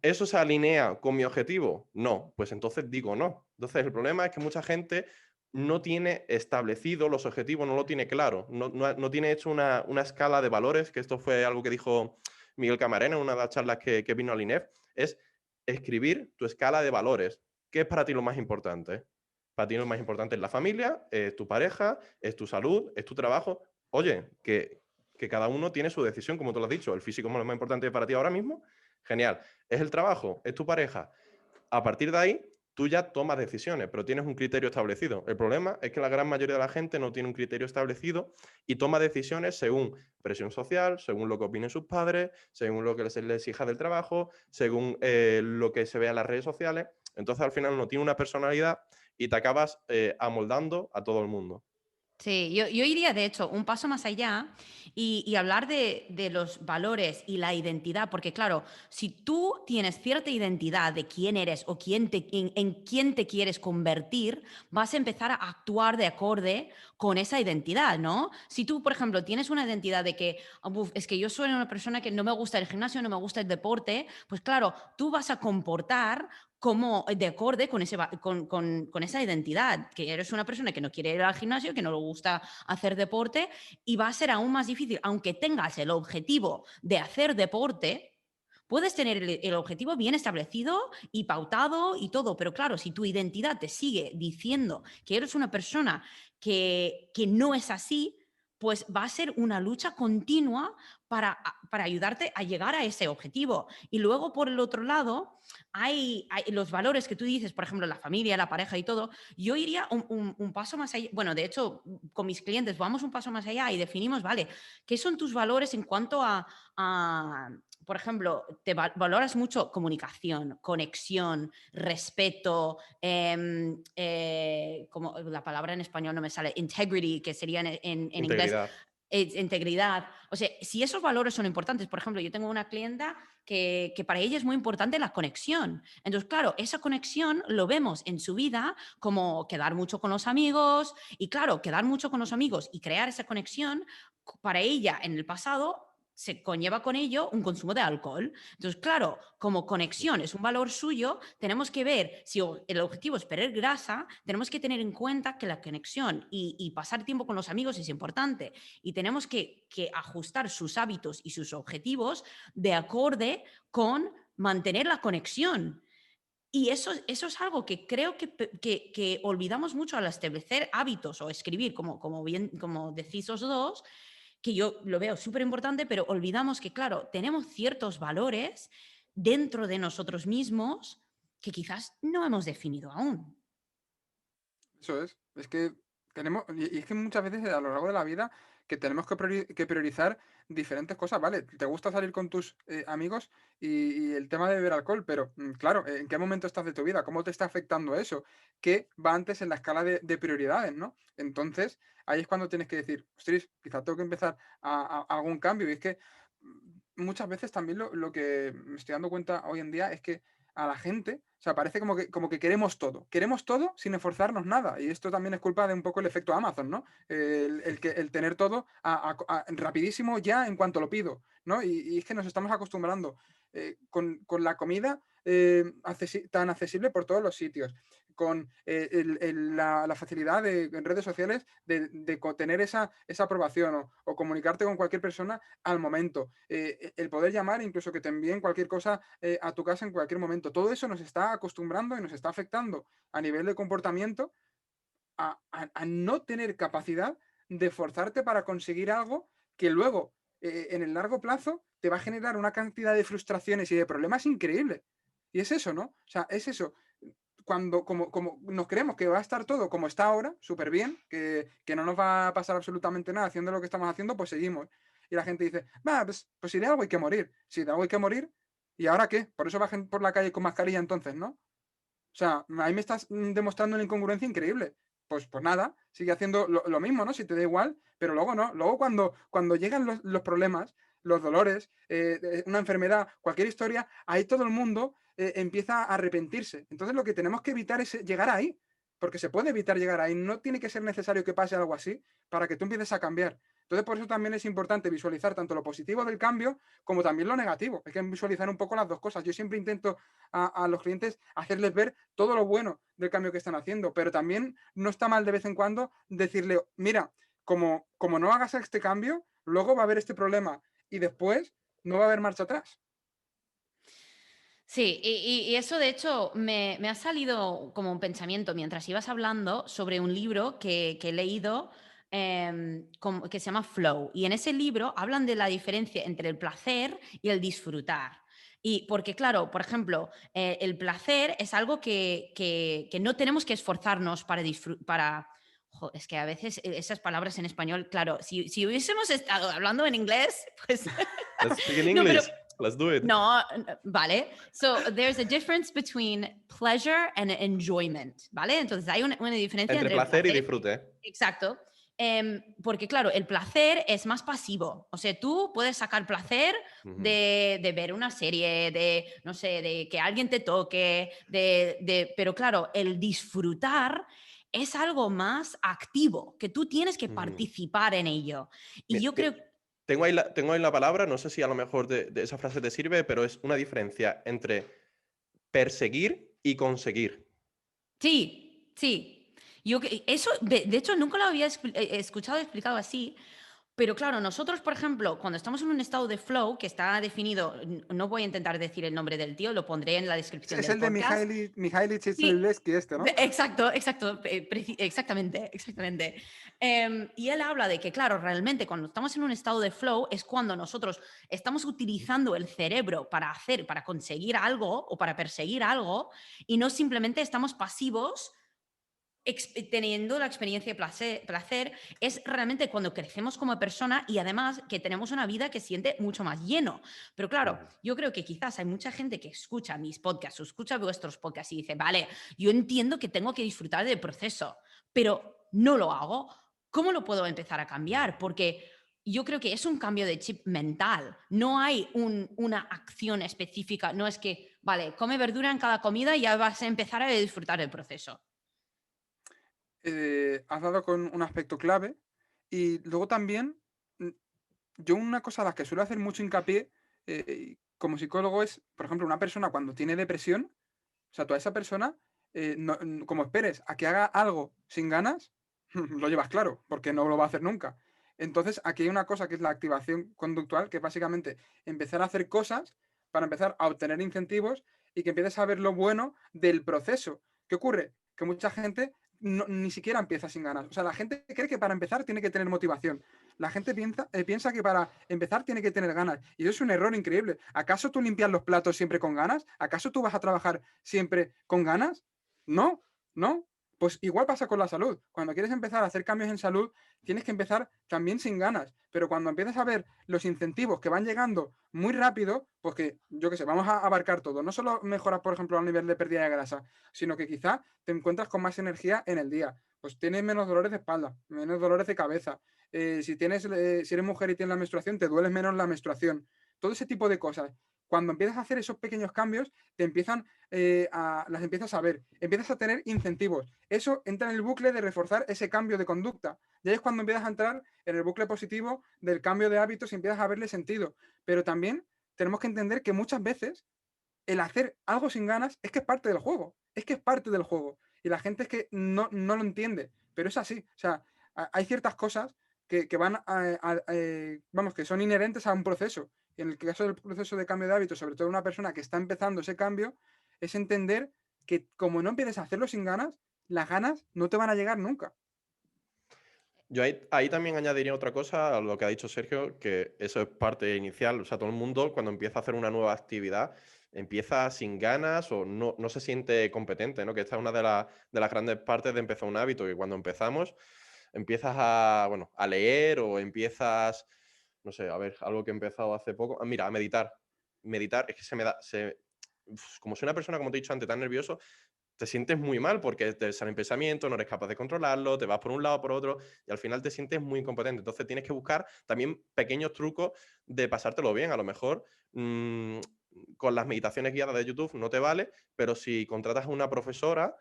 ¿Eso se alinea con mi objetivo? No, pues entonces digo no. Entonces el problema es que mucha gente no tiene establecido los objetivos, no lo tiene claro, no tiene hecho una escala de valores, que esto fue algo que dijo Miguel Camarena en una de las charlas que vino al INEF, es escribir tu escala de valores. ¿Qué es para ti lo más importante? Para ti lo más importante es la familia, es tu pareja, es tu salud, es tu trabajo. Oye, que cada uno tiene su decisión, como tú lo has dicho. El físico es lo más importante para ti ahora mismo. Genial. ¿Es el trabajo? ¿Es tu pareja? A partir de ahí, tú ya tomas decisiones, pero tienes un criterio establecido. El problema es que la gran mayoría de la gente no tiene un criterio establecido y toma decisiones según presión social, según lo que opinen sus padres, según lo que se les exija del trabajo, según lo que se vea en las redes sociales. Entonces, al final, no tiene una personalidad y te acabas amoldando a todo el mundo. Sí, yo iría de hecho un paso más allá y hablar de los valores y la identidad, porque claro, si tú tienes cierta identidad de quién eres o en quién te quieres convertir, vas a empezar a actuar de acorde con esa identidad, ¿no? Si tú, por ejemplo, tienes una identidad de que "Uf, es que yo soy una persona que no me gusta el gimnasio, no me gusta el deporte", pues claro, tú vas a comportar como de acorde con, con esa identidad, que eres una persona que no quiere ir al gimnasio, que no le gusta hacer deporte, y va a ser aún más difícil, aunque tengas el objetivo de hacer deporte, puedes tener el objetivo bien establecido y pautado y todo, pero claro, si tu identidad te sigue diciendo que eres una persona que no es así, pues va a ser una lucha continua para ayudarte a llegar a ese objetivo. Y luego, por el otro lado, hay los valores que tú dices, por ejemplo, la familia, la pareja y todo. Yo iría un paso más allá. Bueno, de hecho, con mis clientes vamos un paso más allá y definimos, vale, ¿qué son tus valores en cuanto a por ejemplo, valoras mucho comunicación, conexión, respeto, como la palabra en español no me sale, integrity, que sería en inglés Integridad. integridad. O sea, si esos valores son importantes, por ejemplo, yo tengo una clienta que para ella es muy importante la conexión. Entonces, claro, esa conexión lo vemos en su vida como quedar mucho con los amigos y claro, quedar mucho con los amigos y crear esa conexión para ella en el pasado se conlleva con ello un consumo de alcohol. Entonces, claro, como conexión es un valor suyo, tenemos que ver si el objetivo es perder grasa, tenemos que tener en cuenta que la conexión y pasar tiempo con los amigos es importante y tenemos que ajustar sus hábitos y sus objetivos de acorde con mantener la conexión. Y eso es algo que creo que olvidamos mucho al establecer hábitos o escribir, como decís los dos, que yo lo veo súper importante, pero olvidamos que, claro, tenemos ciertos valores dentro de nosotros mismos que quizás no hemos definido aún. Eso es que tenemos, y es que muchas veces a lo largo de la vida que tenemos que priorizar diferentes cosas, ¿vale? Te gusta salir con tus amigos y el tema de beber alcohol, pero claro, ¿en qué momento estás de tu vida? ¿Cómo te está afectando eso? ¿Qué va antes en la escala de prioridades, ¿no? Entonces, ahí es cuando tienes que decir, ostras, quizás tengo que empezar a algún cambio. Y es que muchas veces también lo que me estoy dando cuenta hoy en día es que a la gente, o sea, parece como que queremos todo sin esforzarnos nada, y esto también es culpa de un poco el efecto Amazon, ¿no? El tener todo rapidísimo ya en cuanto lo pido, ¿no? Y es que nos estamos acostumbrando con la comida tan accesible por todos los sitios, con la facilidad en redes sociales de tener esa aprobación o comunicarte con cualquier persona al momento, el poder llamar, incluso que te envíen cualquier cosa a tu casa en cualquier momento. Todo eso nos está acostumbrando y nos está afectando a nivel de comportamiento a no tener capacidad de forzarte para conseguir algo que luego, en el largo plazo, te va a generar una cantidad de frustraciones y de problemas increíble. Y es eso, ¿no? O sea, es eso. Cuando como nos creemos que va a estar todo como está ahora, súper bien, que no nos va a pasar absolutamente nada haciendo lo que estamos haciendo, pues seguimos. Y la gente dice, va, pues si de algo hay que morir. Si de algo hay que morir, ¿y ahora qué? Por eso bajen por la calle con mascarilla entonces, ¿no? O sea, ahí me estás demostrando una incongruencia increíble. Pues nada, sigue haciendo lo mismo, ¿no? Si te da igual, pero luego no. Luego cuando llegan los problemas, los dolores, una enfermedad, cualquier historia, ahí todo el mundo empieza a arrepentirse. Entonces lo que tenemos que evitar es llegar ahí, porque se puede evitar llegar ahí. No tiene que ser necesario que pase algo así para que tú empieces a cambiar. Entonces por eso también es importante visualizar tanto lo positivo del cambio como también lo negativo. Hay que visualizar un poco las dos cosas. Yo siempre intento a los clientes hacerles ver todo lo bueno del cambio que están haciendo, pero también no está mal de vez en cuando decirle, mira, como no hagas este cambio, luego va a haber este problema y después no va a haber marcha atrás. Sí, y eso de hecho me ha salido como un pensamiento mientras ibas hablando sobre un libro que he leído que se llama Flow. Y en ese libro hablan de la diferencia entre el placer y el disfrutar. Y porque, claro, por ejemplo, el placer es algo que no tenemos que esforzarnos para disfrutar. Es que a veces esas palabras en español, claro, si hubiésemos estado hablando en inglés, pues... Let's speak in No, pero English. Let's do it. no, vale. So there's a difference between pleasure and enjoyment, ¿vale? Entonces hay una diferencia Entre entre el placer y placer. disfrute. Exacto. Porque claro, el placer es más pasivo. O sea, tú puedes sacar placer Ujú, de ver una serie, de, no sé, de que alguien te toque, pero claro, el disfrutar es algo más activo, que tú tienes que ujú. participar en ello. Y Mira, yo creo, tengo ahí la palabra, no sé si a lo mejor de esa frase te sirve, pero es una diferencia entre perseguir y conseguir. sí, sí. Eso, de hecho, nunca lo había escuchado explicado así. Pero claro, nosotros, por ejemplo, cuando estamos en un estado de flow, que está definido, no voy a intentar decir el nombre del tío, lo pondré en la descripción Es del el de podcast. Mihaly Sí, Csikszentmihalyi ¿no? exacto, exacto, exactamente, exactamente. Y él habla de que, claro, realmente cuando estamos en un estado de flow es cuando nosotros estamos utilizando el cerebro para hacer, para conseguir algo o para perseguir algo y no simplemente estamos pasivos teniendo la experiencia de placer, es realmente cuando crecemos como persona y además que tenemos una vida que siente mucho más lleno. Pero claro, Ujú. yo creo que quizás hay mucha gente que escucha mis podcasts o escucha vuestros podcasts y dice, vale, yo entiendo que tengo que disfrutar del proceso, pero no lo hago. ¿Cómo lo puedo empezar a cambiar? Porque yo creo que es un cambio de chip mental. No hay una acción específica. No es que, vale, come verdura en cada comida y ya vas a empezar a disfrutar del proceso. Has dado con un aspecto clave y luego también mm, yo una cosa a la que suelo hacer mucho hincapié como psicólogo es, por ejemplo, una persona cuando tiene depresión, o sea, tú a esa persona, como esperes a que haga algo sin ganas, lo llevas claro, porque no lo va a hacer nunca. Entonces, aquí hay una cosa que es la activación conductual, que es básicamente empezar a hacer cosas para empezar a obtener incentivos y que empieces a ver lo bueno del proceso. ¿Qué ocurre? Que mucha gente ni siquiera empieza sin ganas. O sea, la gente cree que para empezar tiene que tener motivación. La gente piensa que para empezar tiene que tener ganas. Y eso es un error increíble. ¿Acaso tú limpias los platos siempre con ganas? ¿Acaso tú vas a trabajar siempre con ganas? No, no. Pues igual pasa con la salud. Cuando quieres empezar a hacer cambios en salud, tienes que empezar también sin ganas. Pero cuando empiezas a ver los incentivos que van llegando muy rápido, pues que, yo qué sé, vamos a abarcar todo. No solo mejoras, por ejemplo, a nivel de pérdida de grasa, sino que quizá te encuentras con más energía en el día. Pues tienes menos dolores de espalda, menos dolores de cabeza. Si eres mujer y tienes la menstruación, te duele menos la menstruación. Todo ese tipo de cosas. Cuando empiezas a hacer esos pequeños cambios, las empiezas a ver, empiezas a tener incentivos. Eso entra en el bucle de reforzar ese cambio de conducta. Ya es cuando empiezas a entrar en el bucle positivo del cambio de hábitos y empiezas a verle sentido. Pero también tenemos que entender que muchas veces el hacer algo sin ganas es que es parte del juego. Es que es parte del juego. Y la gente es que no lo entiende. Pero es así. O sea, hay ciertas cosas que van vamos, que son inherentes a un proceso. Y en el caso del proceso de cambio de hábitos, sobre todo una persona que está empezando ese cambio, es entender que como no empieces a hacerlo sin ganas, las ganas no te van a llegar nunca. Yo ahí también añadiría otra cosa a lo que ha dicho Sergio, que eso es parte inicial. O sea, todo el mundo cuando empieza a hacer una nueva actividad empieza sin ganas o no se siente competente, ¿no? Que esta es una de las grandes partes de empezar un hábito, que cuando empezamos empiezas a leer o empiezas, no sé, a ver, algo que he empezado hace poco. Mira, a meditar. Meditar es que como soy una persona, como te he dicho antes, tan nervioso, te sientes muy mal porque te salen pensamientos, no eres capaz de controlarlo, te vas por un lado, por otro, y al final te sientes muy incompetente. Entonces tienes que buscar también pequeños trucos de pasártelo bien. A lo mejor con las meditaciones guiadas de YouTube no te vale, pero si contratas a una profesora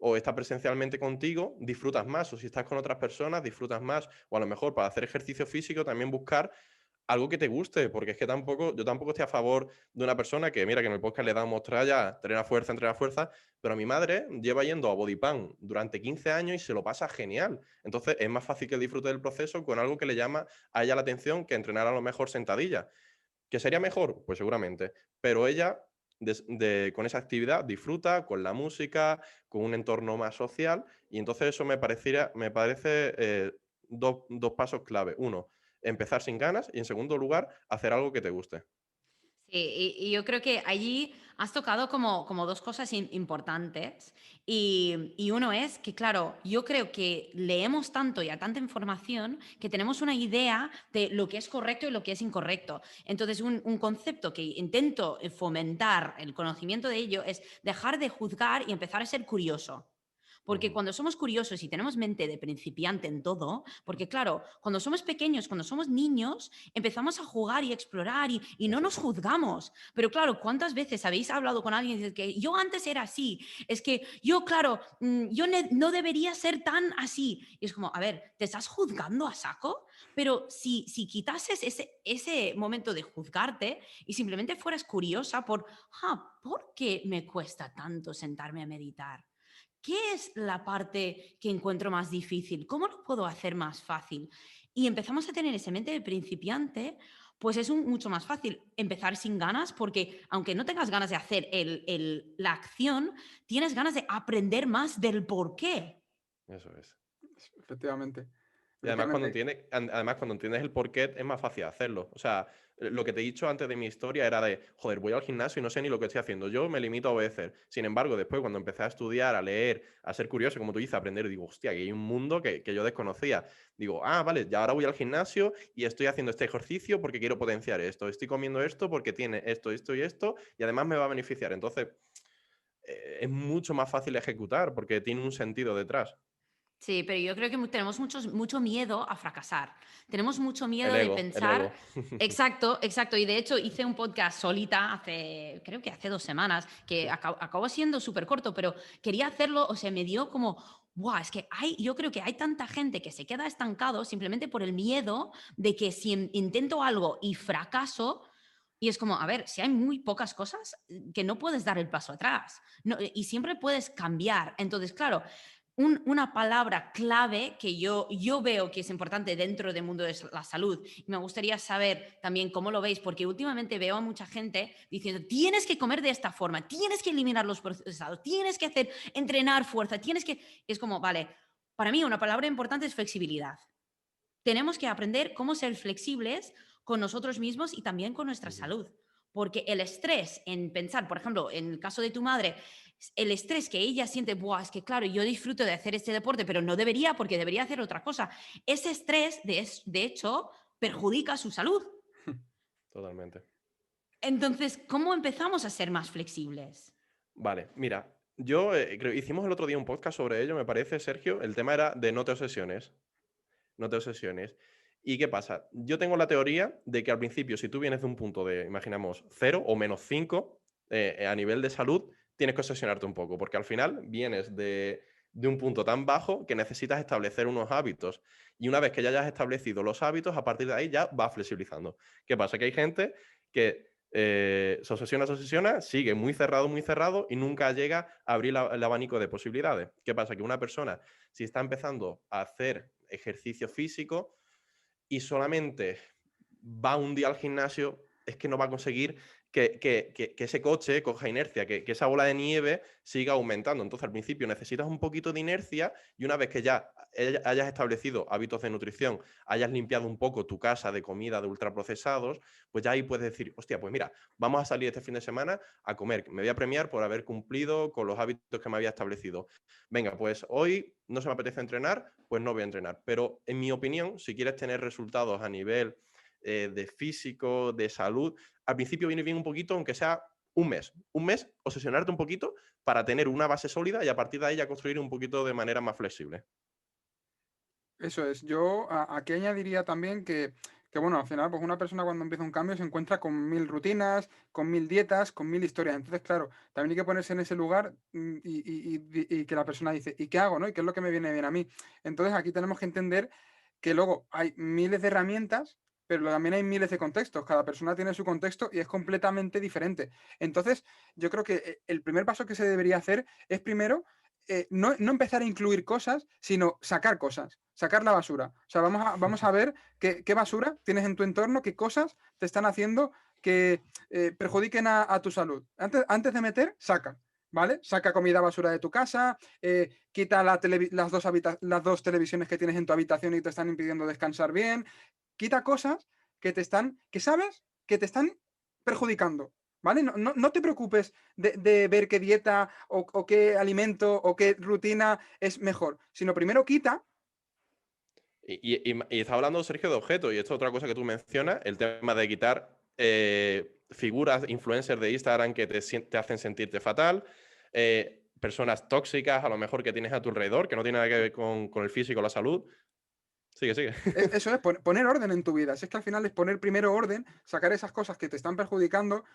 o está presencialmente contigo, disfrutas más. O si estás con otras personas, disfrutas más. O a lo mejor para hacer ejercicio físico también buscar algo que te guste, porque es que yo tampoco estoy a favor de una persona que, mira, que en el podcast le damos tralla, entrena fuerza, pero mi madre lleva yendo a Bodypump durante 15 años y se lo pasa genial. Entonces es más fácil que disfrute del proceso con algo que le llama a ella la atención que entrenar a lo mejor sentadilla. ¿Que sería mejor? Pues seguramente. Pero ella, con esa actividad, disfruta con la música, con un entorno más social, y entonces eso me parece dos pasos clave. Uno, empezar sin ganas, y en segundo lugar, hacer algo que te guste. Sí, y yo creo que allí has tocado como dos cosas importantes. Y uno es que, claro, yo creo que leemos tanto y a tanta información que tenemos una idea de lo que es correcto y lo que es incorrecto. Entonces, un concepto que intento fomentar el conocimiento de ello es dejar de juzgar y empezar a ser curioso. Porque cuando somos curiosos y tenemos mente de principiante en todo, porque claro, cuando somos pequeños, cuando somos niños, empezamos a jugar y explorar y no nos juzgamos. Pero claro, ¿cuántas veces habéis hablado con alguien y dices que yo antes era así? Es que yo, claro, yo no debería ser tan así. Y es como, a ver, ¿te estás juzgando a saco? Pero si quitases ese momento de juzgarte y simplemente fueras curiosa ¿por qué me cuesta tanto sentarme a meditar? ¿Qué es la parte que encuentro más difícil? ¿Cómo lo puedo hacer más fácil? Y empezamos a tener ese mente de principiante, pues es mucho más fácil empezar sin ganas, porque aunque no tengas ganas de hacer la acción, tienes ganas de aprender más del por qué. Eso es. Efectivamente. Y además Efectivamente. además cuando entiendes el porqué es más fácil hacerlo. O sea, lo que te he dicho antes de mi historia era de, joder, voy al gimnasio y no sé ni lo que estoy haciendo. Yo me limito a obedecer. Sin embargo, después cuando empecé a estudiar, a leer, a ser curioso, como tú dices, a aprender, digo, hostia, aquí hay un mundo que yo desconocía. Digo, vale, ya ahora voy al gimnasio y estoy haciendo este ejercicio porque quiero potenciar esto. Estoy comiendo esto porque tiene esto, esto y esto y además me va a beneficiar. Entonces, es mucho más fácil ejecutar porque tiene un sentido detrás. Sí, pero yo creo que tenemos mucho miedo a fracasar. Tenemos mucho El miedo de ego, el pensar. ego. Exacto, exacto. Y de hecho hice un podcast solita creo que hace 2 semanas, que acabó siendo súper corto, pero quería hacerlo, o sea, me dio como, ¡buah! Es que yo creo que hay tanta gente que se queda estancado simplemente por el miedo de que si intento algo y fracaso, y es como, a ver, si hay muy pocas cosas que no puedes dar el paso atrás, y siempre puedes cambiar. Entonces, claro, una palabra clave que yo veo que es importante dentro del mundo de la salud. Y me gustaría saber también cómo lo veis, porque últimamente veo a mucha gente diciendo, tienes que comer de esta forma, tienes que eliminar los procesados, tienes que entrenar fuerza, tienes que... Es como, vale, para mí una palabra importante es flexibilidad. Tenemos que aprender cómo ser flexibles con nosotros mismos y también con nuestra salud. Porque el estrés en pensar, por ejemplo, en el caso de tu madre, el estrés que ella siente, Buah, es que claro, yo disfruto de hacer este deporte, pero no debería porque debería hacer otra cosa. Ese estrés, de hecho, perjudica su salud. Totalmente. Entonces, ¿cómo empezamos a ser más flexibles? Vale, mira, yo creo hicimos el otro día un podcast sobre ello, me parece, Sergio. El tema era de no te obsesiones. No te obsesiones. ¿Y qué pasa? Yo tengo la teoría de que al principio, si tú vienes de un punto de, imaginamos, 0 o -5 a nivel de salud, tienes que obsesionarte un poco, porque al final vienes de un punto tan bajo que necesitas establecer unos hábitos. Y una vez que ya hayas establecido los hábitos, a partir de ahí ya vas flexibilizando. ¿Qué pasa? Que hay gente que se obsesiona, sigue muy cerrado y nunca llega a abrir el abanico de posibilidades. ¿Qué pasa? Que una persona, si está empezando a hacer ejercicio físico y solamente va un día al gimnasio, es que no va a conseguir que ese coche coja inercia, que esa bola de nieve siga aumentando. Entonces, al principio necesitas un poquito de inercia y una vez que ya hayas establecido hábitos de nutrición, hayas limpiado un poco tu casa de comida de ultraprocesados, pues ya ahí puedes decir, hostia, pues mira, vamos a salir este fin de semana a comer. Me voy a premiar por haber cumplido con los hábitos que me había establecido. Venga, pues hoy no se me apetece entrenar, pues no voy a entrenar. Pero en mi opinión, si quieres tener resultados a nivel de físico, de salud, al principio viene bien un poquito, aunque sea un mes, obsesionarte un poquito para tener una base sólida y a partir de ahí ya construir un poquito de manera más flexible. Eso es. Yo aquí añadiría también que, bueno, al final, pues una persona cuando empieza un cambio se encuentra con 1000 rutinas, con 1000 dietas, con 1000 historias. Entonces, claro, también hay que ponerse en ese lugar y que la persona dice, ¿y qué hago, no? ¿Y qué es lo que me viene bien a mí? Entonces, aquí tenemos que entender que luego hay miles de herramientas, pero también hay miles de contextos. Cada persona tiene su contexto y es completamente diferente. Entonces, yo creo que el primer paso que se debería hacer es primero no empezar a incluir cosas, sino sacar cosas, sacar la basura. O sea, vamos a ver qué basura tienes en tu entorno, qué cosas te están haciendo que perjudiquen a tu salud. Antes de meter, saca. ¿Vale? Saca comida basura de tu casa, quita las dos televisiones que tienes en tu habitación y te están impidiendo descansar bien. Quita cosas que sabes que te están perjudicando. ¿Vale? No te preocupes de ver qué dieta o qué alimento o qué rutina es mejor, sino primero quita. Y está hablando, Sergio, de objetos, y esto es otra cosa que tú mencionas, el tema de quitar figuras, influencers de Instagram que te hacen sentirte fatal. personas tóxicas, a lo mejor que tienes a tu alrededor, que no tiene nada que ver con el físico o la salud. Sigue, sigue. Eso es, poner orden en tu vida. Si es que al final es poner primero orden, sacar esas cosas que te están perjudicando.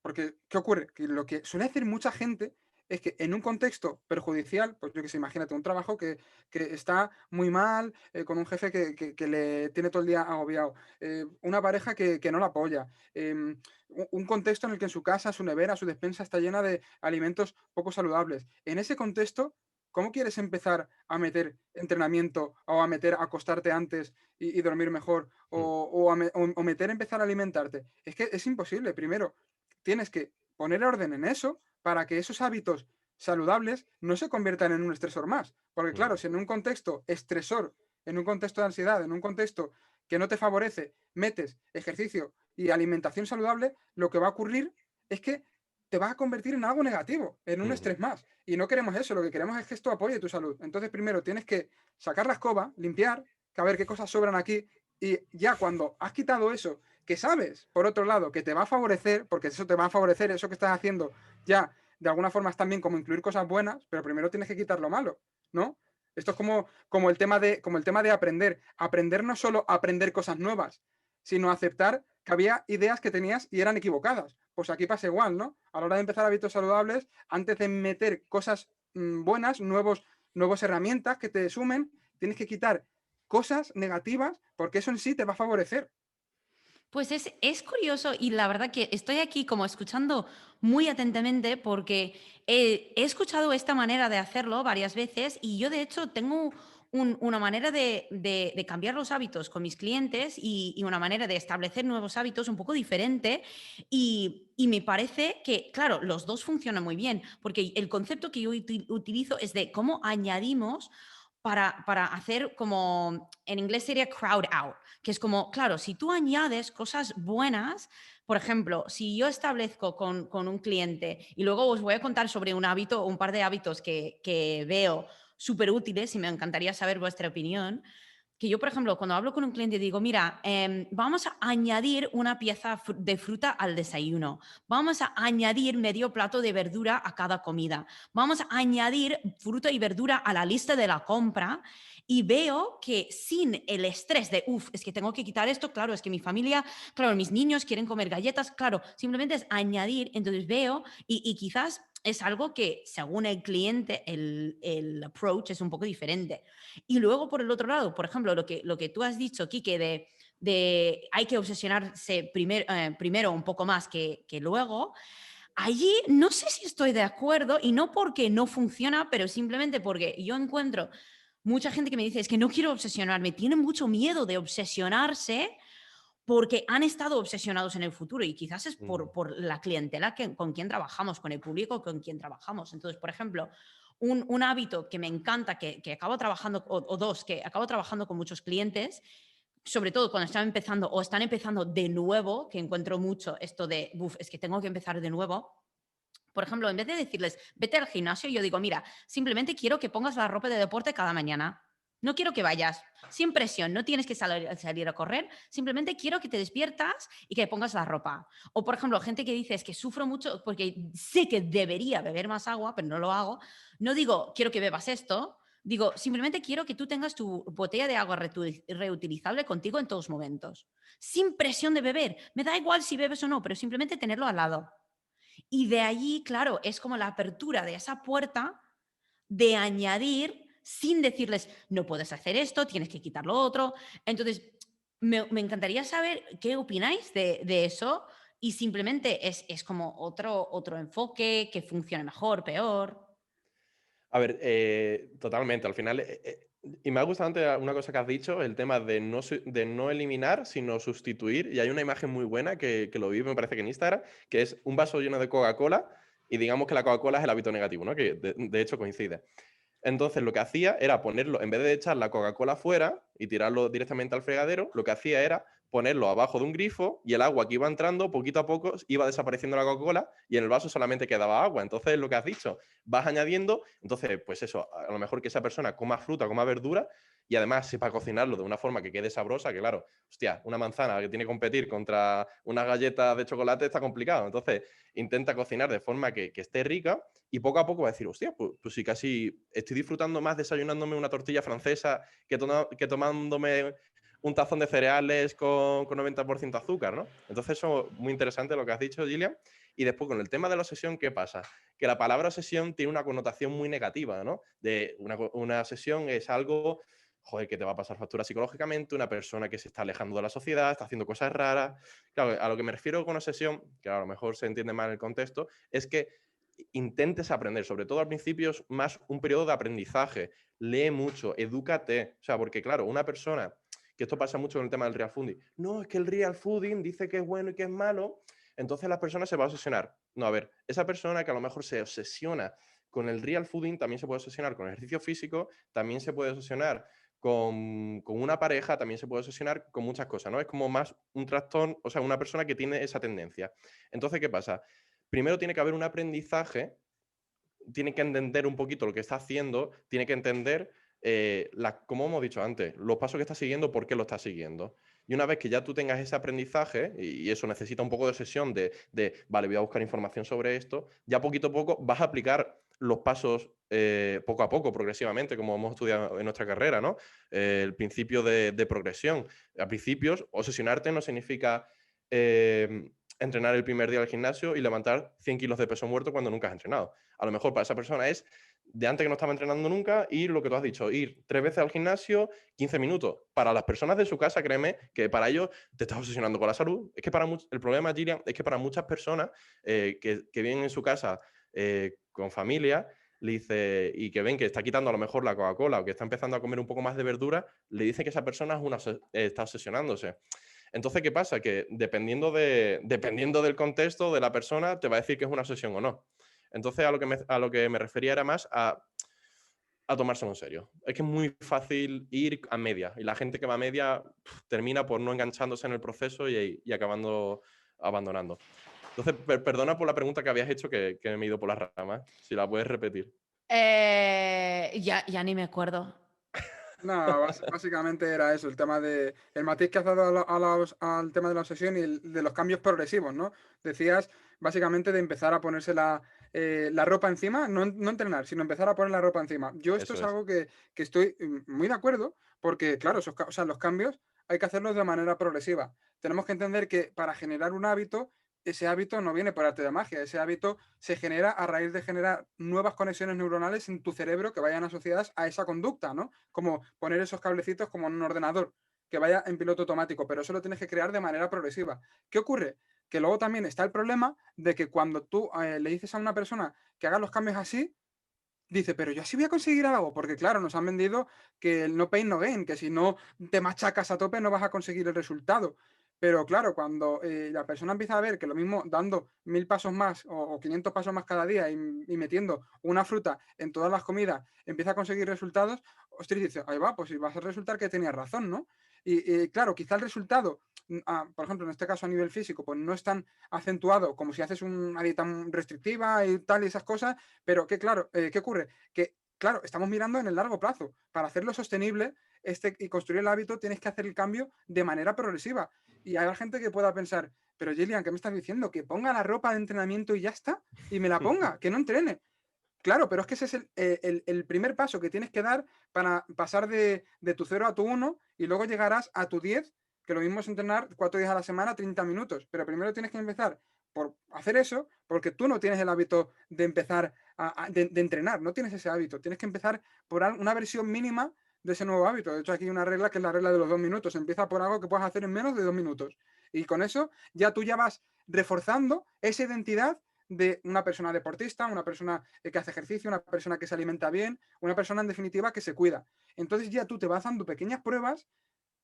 Porque, ¿qué ocurre? Que lo que suele hacer mucha gente es que en un contexto perjudicial, pues yo que sé, imagínate un trabajo que está muy mal, con un jefe que le tiene todo el día agobiado, una pareja que no la apoya, un contexto en el que en su casa, su nevera, su despensa está llena de alimentos poco saludables. En ese contexto, ¿cómo quieres empezar a meter entrenamiento o a meter acostarte antes y dormir mejor o meter empezar a alimentarte? Es que es imposible. Primero, tienes que poner orden en eso para que esos hábitos saludables no se conviertan en un estresor más. Porque claro, si en un contexto estresor, en un contexto de ansiedad, en un contexto que no te favorece, metes ejercicio y alimentación saludable, lo que va a ocurrir es que te vas a convertir en algo negativo, en un estrés más. Y no queremos eso, lo que queremos es que esto apoye tu salud. Entonces, primero tienes que sacar la escoba, limpiar, que a ver qué cosas sobran aquí, y ya cuando has quitado eso, que sabes, por otro lado, que te va a favorecer, porque eso te va a favorecer, eso que estás haciendo, ya de alguna forma es también como incluir cosas buenas, pero primero tienes que quitar lo malo, ¿no? Esto es como el tema de aprender. Aprender no solo aprender cosas nuevas, sino aceptar que había ideas que tenías y eran equivocadas. Pues aquí pasa igual, ¿no? A la hora de empezar hábitos saludables, antes de meter cosas buenas, nuevas herramientas que te sumen, tienes que quitar cosas negativas porque eso en sí te va a favorecer. Pues es curioso y la verdad que estoy aquí como escuchando muy atentamente porque he escuchado esta manera de hacerlo varias veces y yo de hecho tengo una manera de cambiar los hábitos con mis clientes y una manera de establecer nuevos hábitos un poco diferente y me parece que, claro, los dos funcionan muy bien porque el concepto que yo utilizo es de cómo añadimos para hacer como, en inglés sería crowd out, que es como, claro, si tú añades cosas buenas, por ejemplo, si yo establezco con un cliente y luego os voy a contar sobre un hábito, un par de hábitos que veo súper útiles y me encantaría saber vuestra opinión, que yo, por ejemplo, cuando hablo con un cliente digo, mira, vamos a añadir una pieza de fruta al desayuno, vamos a añadir medio plato de verdura a cada comida, vamos a añadir fruta y verdura a la lista de la compra y veo que sin el estrés de, uff, es que tengo que quitar esto, claro, es que mi familia, claro, mis niños quieren comer galletas, claro, simplemente es añadir, entonces veo y quizás es algo que según el cliente el approach es un poco diferente. Y luego, por el otro lado, por ejemplo, lo que tú has dicho, Quique, de hay que obsesionarse primero un poco más que luego, allí no sé si estoy de acuerdo y no porque no funciona, pero simplemente porque yo encuentro mucha gente que me dice, es que no quiero obsesionarme, tienen mucho miedo de obsesionarse porque han estado obsesionados en el futuro y quizás es por la clientela con quien trabajamos, con el público con quien trabajamos. Entonces, por ejemplo, un hábito que me encanta, que acabo trabajando, o dos, que acabo trabajando con muchos clientes, sobre todo cuando están empezando o están empezando de nuevo, que encuentro mucho esto de, es que tengo que empezar de nuevo. Por ejemplo, en vez de decirles, vete al gimnasio, yo digo, mira, simplemente quiero que pongas la ropa de deporte cada mañana. No quiero que vayas sin presión, no tienes que salir a correr, simplemente quiero que te despiertas y que pongas la ropa. O, por ejemplo, gente que dice, es que sufro mucho porque sé que debería beber más agua, pero no lo hago. No digo, quiero que bebas esto, digo, simplemente quiero que tú tengas tu botella de agua reutilizable contigo en todos momentos, sin presión de beber. Me da igual si bebes o no, pero simplemente tenerlo al lado. Y de allí, claro, es como la apertura de esa puerta de añadir sin decirles, no puedes hacer esto, tienes que quitar lo otro. Entonces, me encantaría saber qué opináis de eso y simplemente es como otro enfoque que funcione mejor, peor. A ver, totalmente. Al final, y me ha gustado antes una cosa que has dicho, el tema de no eliminar, sino sustituir. Y hay una imagen muy buena que lo vi, me parece que en Instagram, que es un vaso lleno de Coca-Cola y digamos que la Coca-Cola es el hábito negativo, ¿no? Que de hecho coincide. Entonces, lo que hacía era ponerlo, en vez de echar la Coca-Cola fuera y tirarlo directamente al fregadero, lo que hacía era ponerlo abajo de un grifo y el agua que iba entrando, poquito a poco, iba desapareciendo la Coca-Cola y en el vaso solamente quedaba agua. Entonces, lo que has dicho, vas añadiendo, entonces, pues eso, a lo mejor que esa persona coma fruta, coma verdura y además sepa cocinarlo de una forma que quede sabrosa, que claro, hostia, una manzana que tiene que competir contra unas galletas de chocolate está complicado. Entonces, intenta cocinar de forma que esté rica y poco a poco va a decir, hostia, pues sí, casi estoy disfrutando más desayunándome una tortilla francesa que tomándome un tazón de cereales con 90% azúcar, ¿no? Entonces eso es muy interesante lo que has dicho, Gillian. Y después con el tema de la obsesión, ¿qué pasa? Que la palabra obsesión tiene una connotación muy negativa, ¿no? De una obsesión es algo, joder, que te va a pasar factura psicológicamente, una persona que se está alejando de la sociedad, está haciendo cosas raras. Claro, a lo que me refiero con obsesión, que a lo mejor se entiende mal el contexto, es que intentes aprender, sobre todo al principio es más un periodo de aprendizaje, lee mucho, edúcate, o sea, porque claro, una persona, que esto pasa mucho con el tema del real fooding, no, es que el real fooding dice que es bueno y que es malo, entonces la persona se va a obsesionar. No, a ver, esa persona que a lo mejor se obsesiona con el real fooding también se puede obsesionar con el ejercicio físico, también se puede obsesionar con una pareja, también se puede obsesionar con muchas cosas, ¿no? Es como más un trastorno, o sea, una persona que tiene esa tendencia. Entonces, ¿qué pasa? Primero tiene que haber un aprendizaje, tiene que entender un poquito lo que está haciendo, tiene que entender, como hemos dicho antes, los pasos que está siguiendo, por qué lo está siguiendo. Y una vez que ya tú tengas ese aprendizaje, y eso necesita un poco de obsesión vale, voy a buscar información sobre esto, ya poquito a poco vas a aplicar los pasos poco a poco, progresivamente, como hemos estudiado en nuestra carrera, ¿no? El principio de progresión. A principios, obsesionarte no significa entrenar el primer día al gimnasio y levantar 100 kilos de peso muerto cuando nunca has entrenado. A lo mejor para esa persona es de antes que no estaba entrenando nunca, ir lo que tú has dicho, ir 3 veces al gimnasio, 15 minutos. Para las personas de su casa, créeme que para ellos te estás obsesionando con la salud. Es que el problema, Gillian, es que para muchas personas que viven en su casa con familia, le dice, y que ven que está quitando a lo mejor la Coca-Cola o que está empezando a comer un poco más de verdura, le dicen que esa persona está obsesionándose. Entonces, ¿qué pasa? Que dependiendo del contexto de la persona, te va a decir que es una obsesión o no. Entonces, a lo que me refería era más a tomárselo en serio. Es que es muy fácil ir a media y la gente que va a media termina por no enganchándose en el proceso y acabando abandonando. Entonces, perdona por la pregunta que habías hecho que me he ido por las ramas. Si la puedes repetir. Ya ni me acuerdo. No, básicamente era eso, el tema de el matiz que has dado al tema de la obsesión y de los cambios progresivos, ¿no? Decías básicamente de empezar a ponerse la ropa encima, no entrenar, sino empezar a poner la ropa encima. Yo esto Eso es es. algo que estoy muy de acuerdo, porque claro, o sea, los cambios hay que hacerlos de manera progresiva. Tenemos que entender que para generar un hábito, ese hábito no viene por arte de magia, ese hábito se genera a raíz de generar nuevas conexiones neuronales en tu cerebro que vayan asociadas a esa conducta, ¿no? Como poner esos cablecitos como en un ordenador, que vaya en piloto automático, pero eso lo tienes que crear de manera progresiva. ¿Qué ocurre? Que luego también está el problema de que cuando tú le dices a una persona que haga los cambios así, dice, pero yo así voy a conseguir algo, porque claro, nos han vendido que el no pain, no gain, que si no te machacas a tope no vas a conseguir el resultado. Pero claro, cuando la persona empieza a ver que lo mismo dando 1000 pasos más o 500 pasos más cada día y metiendo una fruta en todas las comidas, empieza a conseguir resultados, ostras, dice, ahí va, pues va a resultar que tenía razón, ¿no? Y claro, quizá el resultado, por ejemplo, en este caso a nivel físico, pues no es tan acentuado como si haces una dieta restrictiva y tal y esas cosas, pero que claro, ¿qué ocurre? Que claro, estamos mirando en el largo plazo. Para hacerlo sostenible y construir el hábito tienes que hacer el cambio de manera progresiva. Y hay gente que pueda pensar, pero Gillian, ¿qué me estás diciendo? Que ponga la ropa de entrenamiento y ya está, y me la ponga, que no entrene. Claro, pero es que ese es el primer paso que tienes que dar para pasar de tu 0 a tu 1 y luego llegarás a tu 10, que lo mismo es entrenar 4 días a la semana, 30 minutos. Pero primero tienes que empezar por hacer eso, porque tú no tienes el hábito de empezar de entrenar, no tienes ese hábito. Tienes que empezar por una versión mínima de ese nuevo hábito. De hecho, aquí hay una regla que es la regla de los 2 minutos. Empieza por algo que puedas hacer en menos de 2 minutos. Y con eso ya tú ya vas reforzando esa identidad de una persona deportista, una persona que hace ejercicio, una persona que se alimenta bien, una persona en definitiva que se cuida. Entonces ya tú te vas dando pequeñas pruebas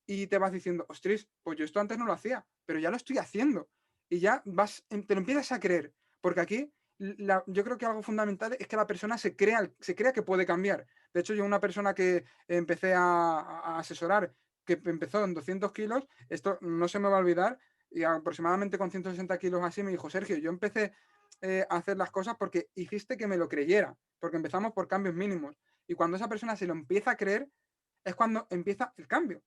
y te vas diciendo, ostras, pues yo esto antes no lo hacía, pero ya lo estoy haciendo. Y ya te lo empiezas a creer. Porque aquí yo creo que algo fundamental es que la persona se crea que puede cambiar. De hecho, yo una persona que empecé a asesorar que empezó en 200 kilos, esto no se me va a olvidar, y aproximadamente con 160 kilos así me dijo, Sergio, yo empecé a hacer las cosas porque hiciste que me lo creyera, porque empezamos por cambios mínimos. Y cuando esa persona se lo empieza a creer, es cuando empieza el cambio.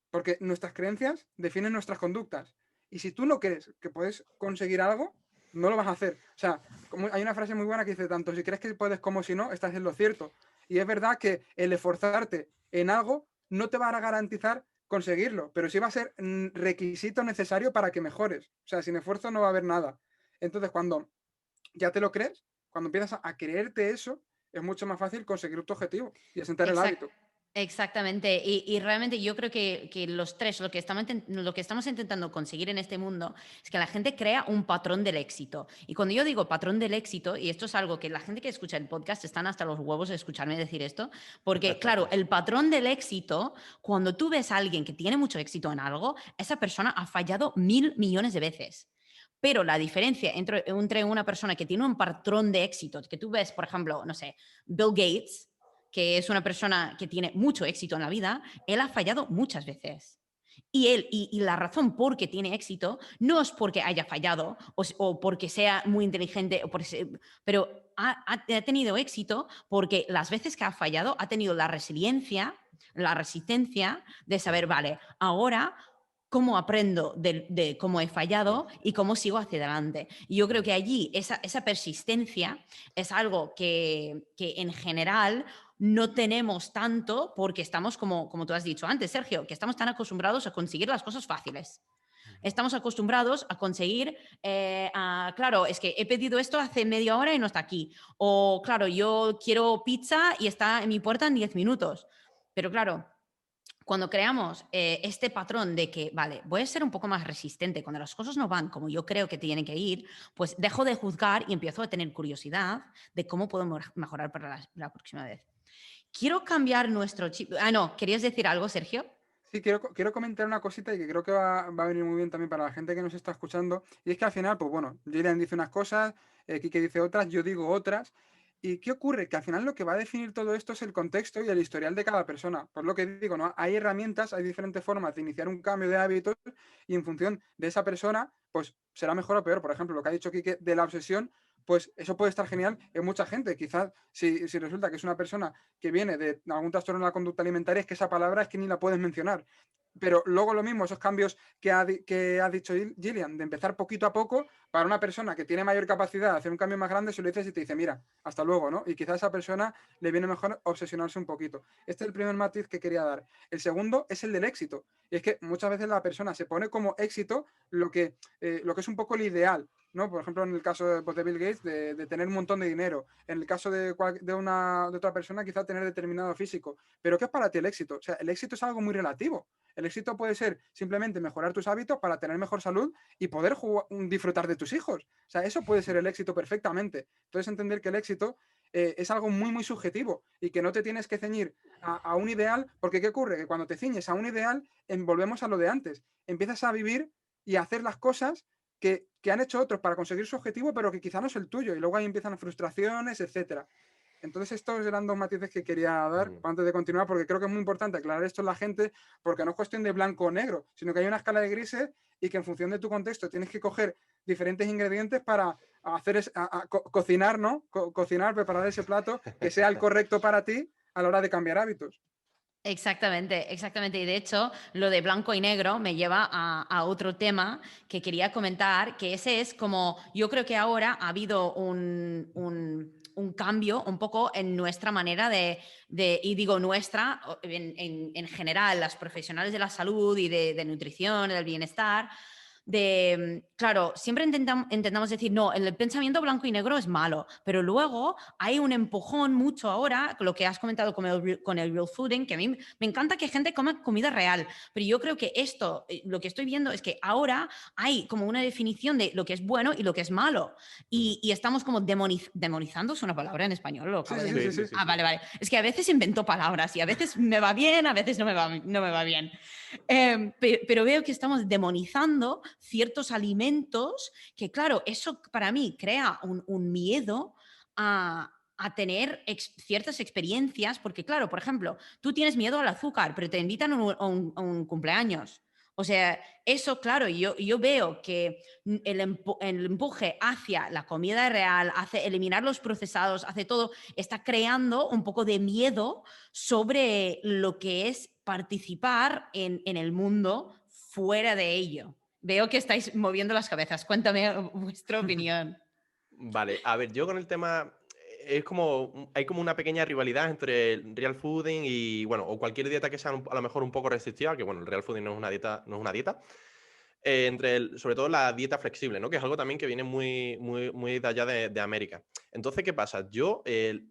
Porque nuestras creencias definen nuestras conductas. Y si tú no crees que puedes conseguir algo, no lo vas a hacer. O sea, hay una frase muy buena que dice, tanto si crees que puedes como si no, estás en lo cierto. Y es verdad que el esforzarte en algo no te va a garantizar conseguirlo, pero sí va a ser requisito necesario para que mejores. O sea, sin esfuerzo no va a haber nada. Entonces, cuando ya te lo crees, cuando empiezas a creerte eso, es mucho más fácil conseguir tu objetivo y asentar el hábito. Exactamente, y realmente yo creo que los tres, lo que estamos intentando conseguir en este mundo es que la gente crea un patrón del éxito. Y cuando yo digo patrón del éxito, y esto es algo que la gente que escucha el podcast están hasta los huevos de escucharme decir esto, porque claro, el patrón del éxito, cuando tú ves a alguien que tiene mucho éxito en algo, esa persona ha fallado 1.000 millones de veces. Pero la diferencia entre una persona que tiene un patrón de éxito, que tú ves, por ejemplo, no sé, Bill Gates, que es una persona que tiene mucho éxito en la vida, él ha fallado muchas veces. Y la razón por qué tiene éxito no es porque haya fallado o porque sea muy inteligente, pero ha tenido éxito porque las veces que ha fallado ha tenido la resiliencia, la resistencia de saber, vale, ahora cómo aprendo de cómo he fallado y cómo sigo hacia adelante. Y yo creo que allí esa persistencia es algo que en general no tenemos tanto porque estamos, como tú has dicho antes, Sergio, que estamos tan acostumbrados a conseguir las cosas fáciles. Estamos acostumbrados a conseguir, claro, es que he pedido esto hace media hora y no está aquí. O, claro, yo quiero pizza y está en mi puerta en 10 minutos. Pero claro, cuando creamos este patrón de que, vale, voy a ser un poco más resistente, cuando las cosas no van como yo creo que tienen que ir, pues dejo de juzgar y empiezo a tener curiosidad de cómo puedo mejorar para la próxima vez. Quiero cambiar nuestro chip. Ah, no, ¿querías decir algo, Sergio? Sí, quiero comentar una cosita y que creo que va a venir muy bien también para la gente que nos está escuchando. Y es que al final, pues bueno, Gillian dice unas cosas, Kike dice otras, yo digo otras. ¿Y qué ocurre? Que al final lo que va a definir todo esto es el contexto y el historial de cada persona. Por lo que digo, ¿no? Hay herramientas, hay diferentes formas de iniciar un cambio de hábitos y en función de esa persona, pues será mejor o peor. Por ejemplo, lo que ha dicho Kike de la obsesión, pues eso puede estar genial en mucha gente. Quizás si resulta que es una persona que viene de algún trastorno en la conducta alimentaria, es que esa palabra es que ni la puedes mencionar. Pero luego lo mismo, esos cambios que ha dicho Gillian, de empezar poquito a poco, para una persona que tiene mayor capacidad de hacer un cambio más grande, se lo dices y te dice, mira, hasta luego, ¿no? Y quizás a esa persona le viene mejor obsesionarse un poquito. Este es el primer matiz que quería dar. El segundo es el del éxito. Y es que muchas veces la persona se pone como éxito lo que es un poco el ideal, ¿no? Por ejemplo, en el caso de Bill Gates, de tener un montón de dinero. En el caso de otra persona, quizá tener determinado físico. Pero ¿qué es para ti el éxito? O sea, el éxito es algo muy relativo. El éxito puede ser simplemente mejorar tus hábitos para tener mejor salud y poder disfrutar de tus hijos. O sea, eso puede ser el éxito perfectamente. Entonces, entender que el éxito es algo muy, muy subjetivo y que no te tienes que ceñir a un ideal, porque ¿qué ocurre? Que cuando te ciñes a un ideal, volvemos a lo de antes. Empiezas a vivir y a hacer las cosas que han hecho otros para conseguir su objetivo, pero que quizá no es el tuyo. Y luego ahí empiezan las frustraciones, etcétera. Entonces, estos eran dos matices que quería dar antes de continuar, porque creo que es muy importante aclarar esto a la gente, porque no es cuestión de blanco o negro, sino que hay una escala de grises y que en función de tu contexto tienes que coger diferentes ingredientes para cocinar, ¿no? Cocinar, preparar ese plato que sea el correcto para ti a la hora de cambiar hábitos. Exactamente, exactamente. Y de hecho, lo de blanco y negro me lleva a otro tema que quería comentar, que ese es como, yo creo que ahora ha habido un cambio un poco en nuestra manera y digo nuestra, en general, las profesionales de la salud y de nutrición, del bienestar. Claro, siempre intentamos decir, no, el pensamiento blanco y negro es malo, pero luego hay un empujón mucho ahora, lo que has comentado con el real fooding, que a mí me encanta que gente coma comida real, pero yo creo que esto, lo que estoy viendo es que ahora hay como una definición de lo que es bueno y lo que es malo, y estamos como demonizando, ¿es una palabra en español? Lo acabo de Sí. Ah, vale, vale. Es que a veces invento palabras y a veces me va bien, a veces no me va bien. Pero veo que estamos demonizando ciertos alimentos que, claro, eso para mí crea un miedo a a tener ciertas experiencias, porque claro, por ejemplo, tú tienes miedo al azúcar, pero te invitan a un cumpleaños. O sea, eso, claro, yo veo que el empuje hacia la comida real, hace eliminar los procesados, hace todo, está creando un poco de miedo sobre lo que es participar en el mundo fuera de ello. Veo que estáis moviendo las cabezas. Cuéntame vuestra opinión. Vale, a ver, yo con el tema es como, hay como una pequeña rivalidad entre el real fooding y, bueno, o cualquier dieta que sea a lo mejor un poco restrictiva, que bueno, el real fooding no es una dieta, sobre todo la dieta flexible, ¿no? Que es algo también que viene muy de allá de América. Entonces, ¿qué pasa? Yo, me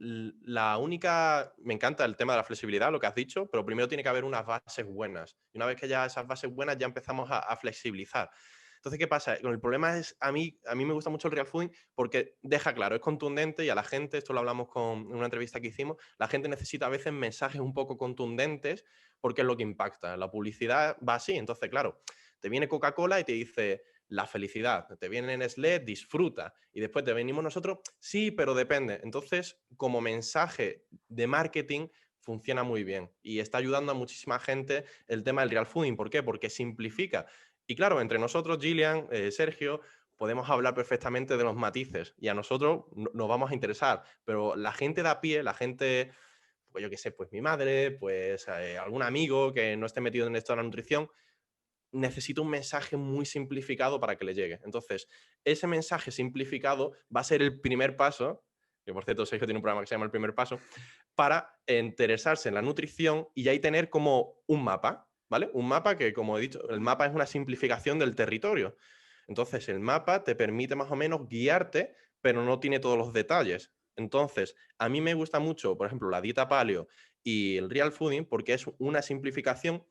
encanta el tema de la flexibilidad, lo que has dicho, pero primero tiene que haber unas bases buenas. Y una vez que ya esas bases buenas, ya empezamos a flexibilizar. Entonces, ¿qué pasa? El problema es, a mí me gusta mucho el real fooding porque deja claro, es contundente y a la gente, esto lo hablamos en una entrevista que hicimos, la gente necesita a veces mensajes un poco contundentes porque es lo que impacta. La publicidad va así, entonces, claro, te viene Coca-Cola y te dice la felicidad, te viene Nestlé, disfruta, y después te venimos nosotros, sí, pero depende. Entonces, como mensaje de marketing, funciona muy bien y está ayudando a muchísima gente el tema del real fooding. ¿Por qué? Porque simplifica. Y claro, entre nosotros, Gillian, Sergio, podemos hablar perfectamente de los matices y a nosotros nos vamos a interesar, pero la gente de a pie, la gente, pues yo qué sé, pues mi madre, pues algún amigo que no esté metido en esto de la nutrición, necesita un mensaje muy simplificado para que le llegue. Entonces, ese mensaje simplificado va a ser el primer paso, que por cierto Sergio tiene un programa que se llama El Primer Paso, para interesarse en la nutrición y ahí tener como un mapa, ¿vale? Un mapa que, como he dicho, el mapa es una simplificación del territorio. Entonces, el mapa te permite más o menos guiarte, pero no tiene todos los detalles. Entonces, a mí me gusta mucho, por ejemplo, la dieta paleo y el real fooding porque es una simplificación,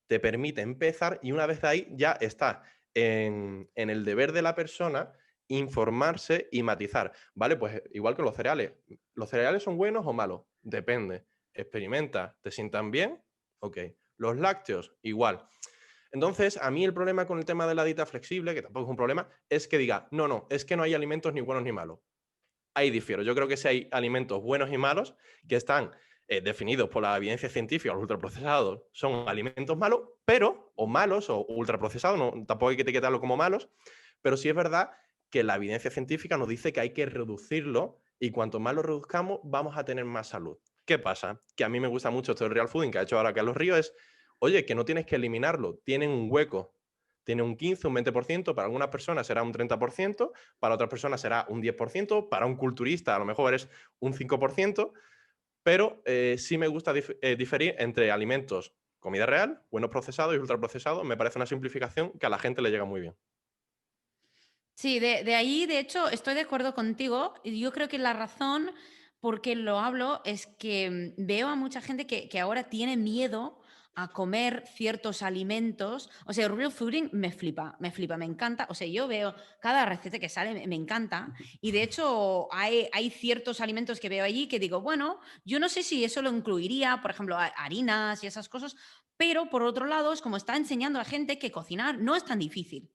te permite empezar y una vez ahí ya está en el deber de la persona informarse y matizar, ¿vale? Pues igual que los cereales. ¿Los cereales son buenos o malos? Depende. Experimenta. ¿Te sientan bien? Ok. Los lácteos, igual. Entonces, a mí el problema con el tema de la dieta flexible, que tampoco es un problema, es que diga, no, es que no hay alimentos ni buenos ni malos. Ahí difiero. Yo creo que sí hay alimentos buenos y malos que están definidos por la evidencia científica. Los ultraprocesados son alimentos malos, o malos, o ultraprocesados, no, tampoco hay que etiquetarlo como malos, pero sí es verdad que la evidencia científica nos dice que hay que reducirlo y cuanto más lo reduzcamos, vamos a tener más salud. ¿Qué pasa? Que a mí me gusta mucho esto del real fooding que ha hecho ahora Carlos Ríos, es, oye, que no tienes que eliminarlo, tienen un hueco. Tiene un 15, un 20%, para algunas personas será un 30%, para otras personas será un 10%, para un culturista a lo mejor eres un 5%, pero sí me gusta diferir entre alimentos, comida real, buenos procesados y ultraprocesados. Me parece una simplificación que a la gente le llega muy bien. Sí, de ahí, de hecho, estoy de acuerdo contigo. Yo creo que la razón por qué lo hablo es que veo a mucha gente que ahora tiene miedo a comer ciertos alimentos. O sea, el real fooding me flipa, me encanta. O sea, yo veo cada receta que sale, me encanta. Y de hecho, hay ciertos alimentos que veo allí que digo, bueno, yo no sé si eso lo incluiría, por ejemplo, harinas y esas cosas, pero por otro lado, es como está enseñando a gente que cocinar no es tan difícil.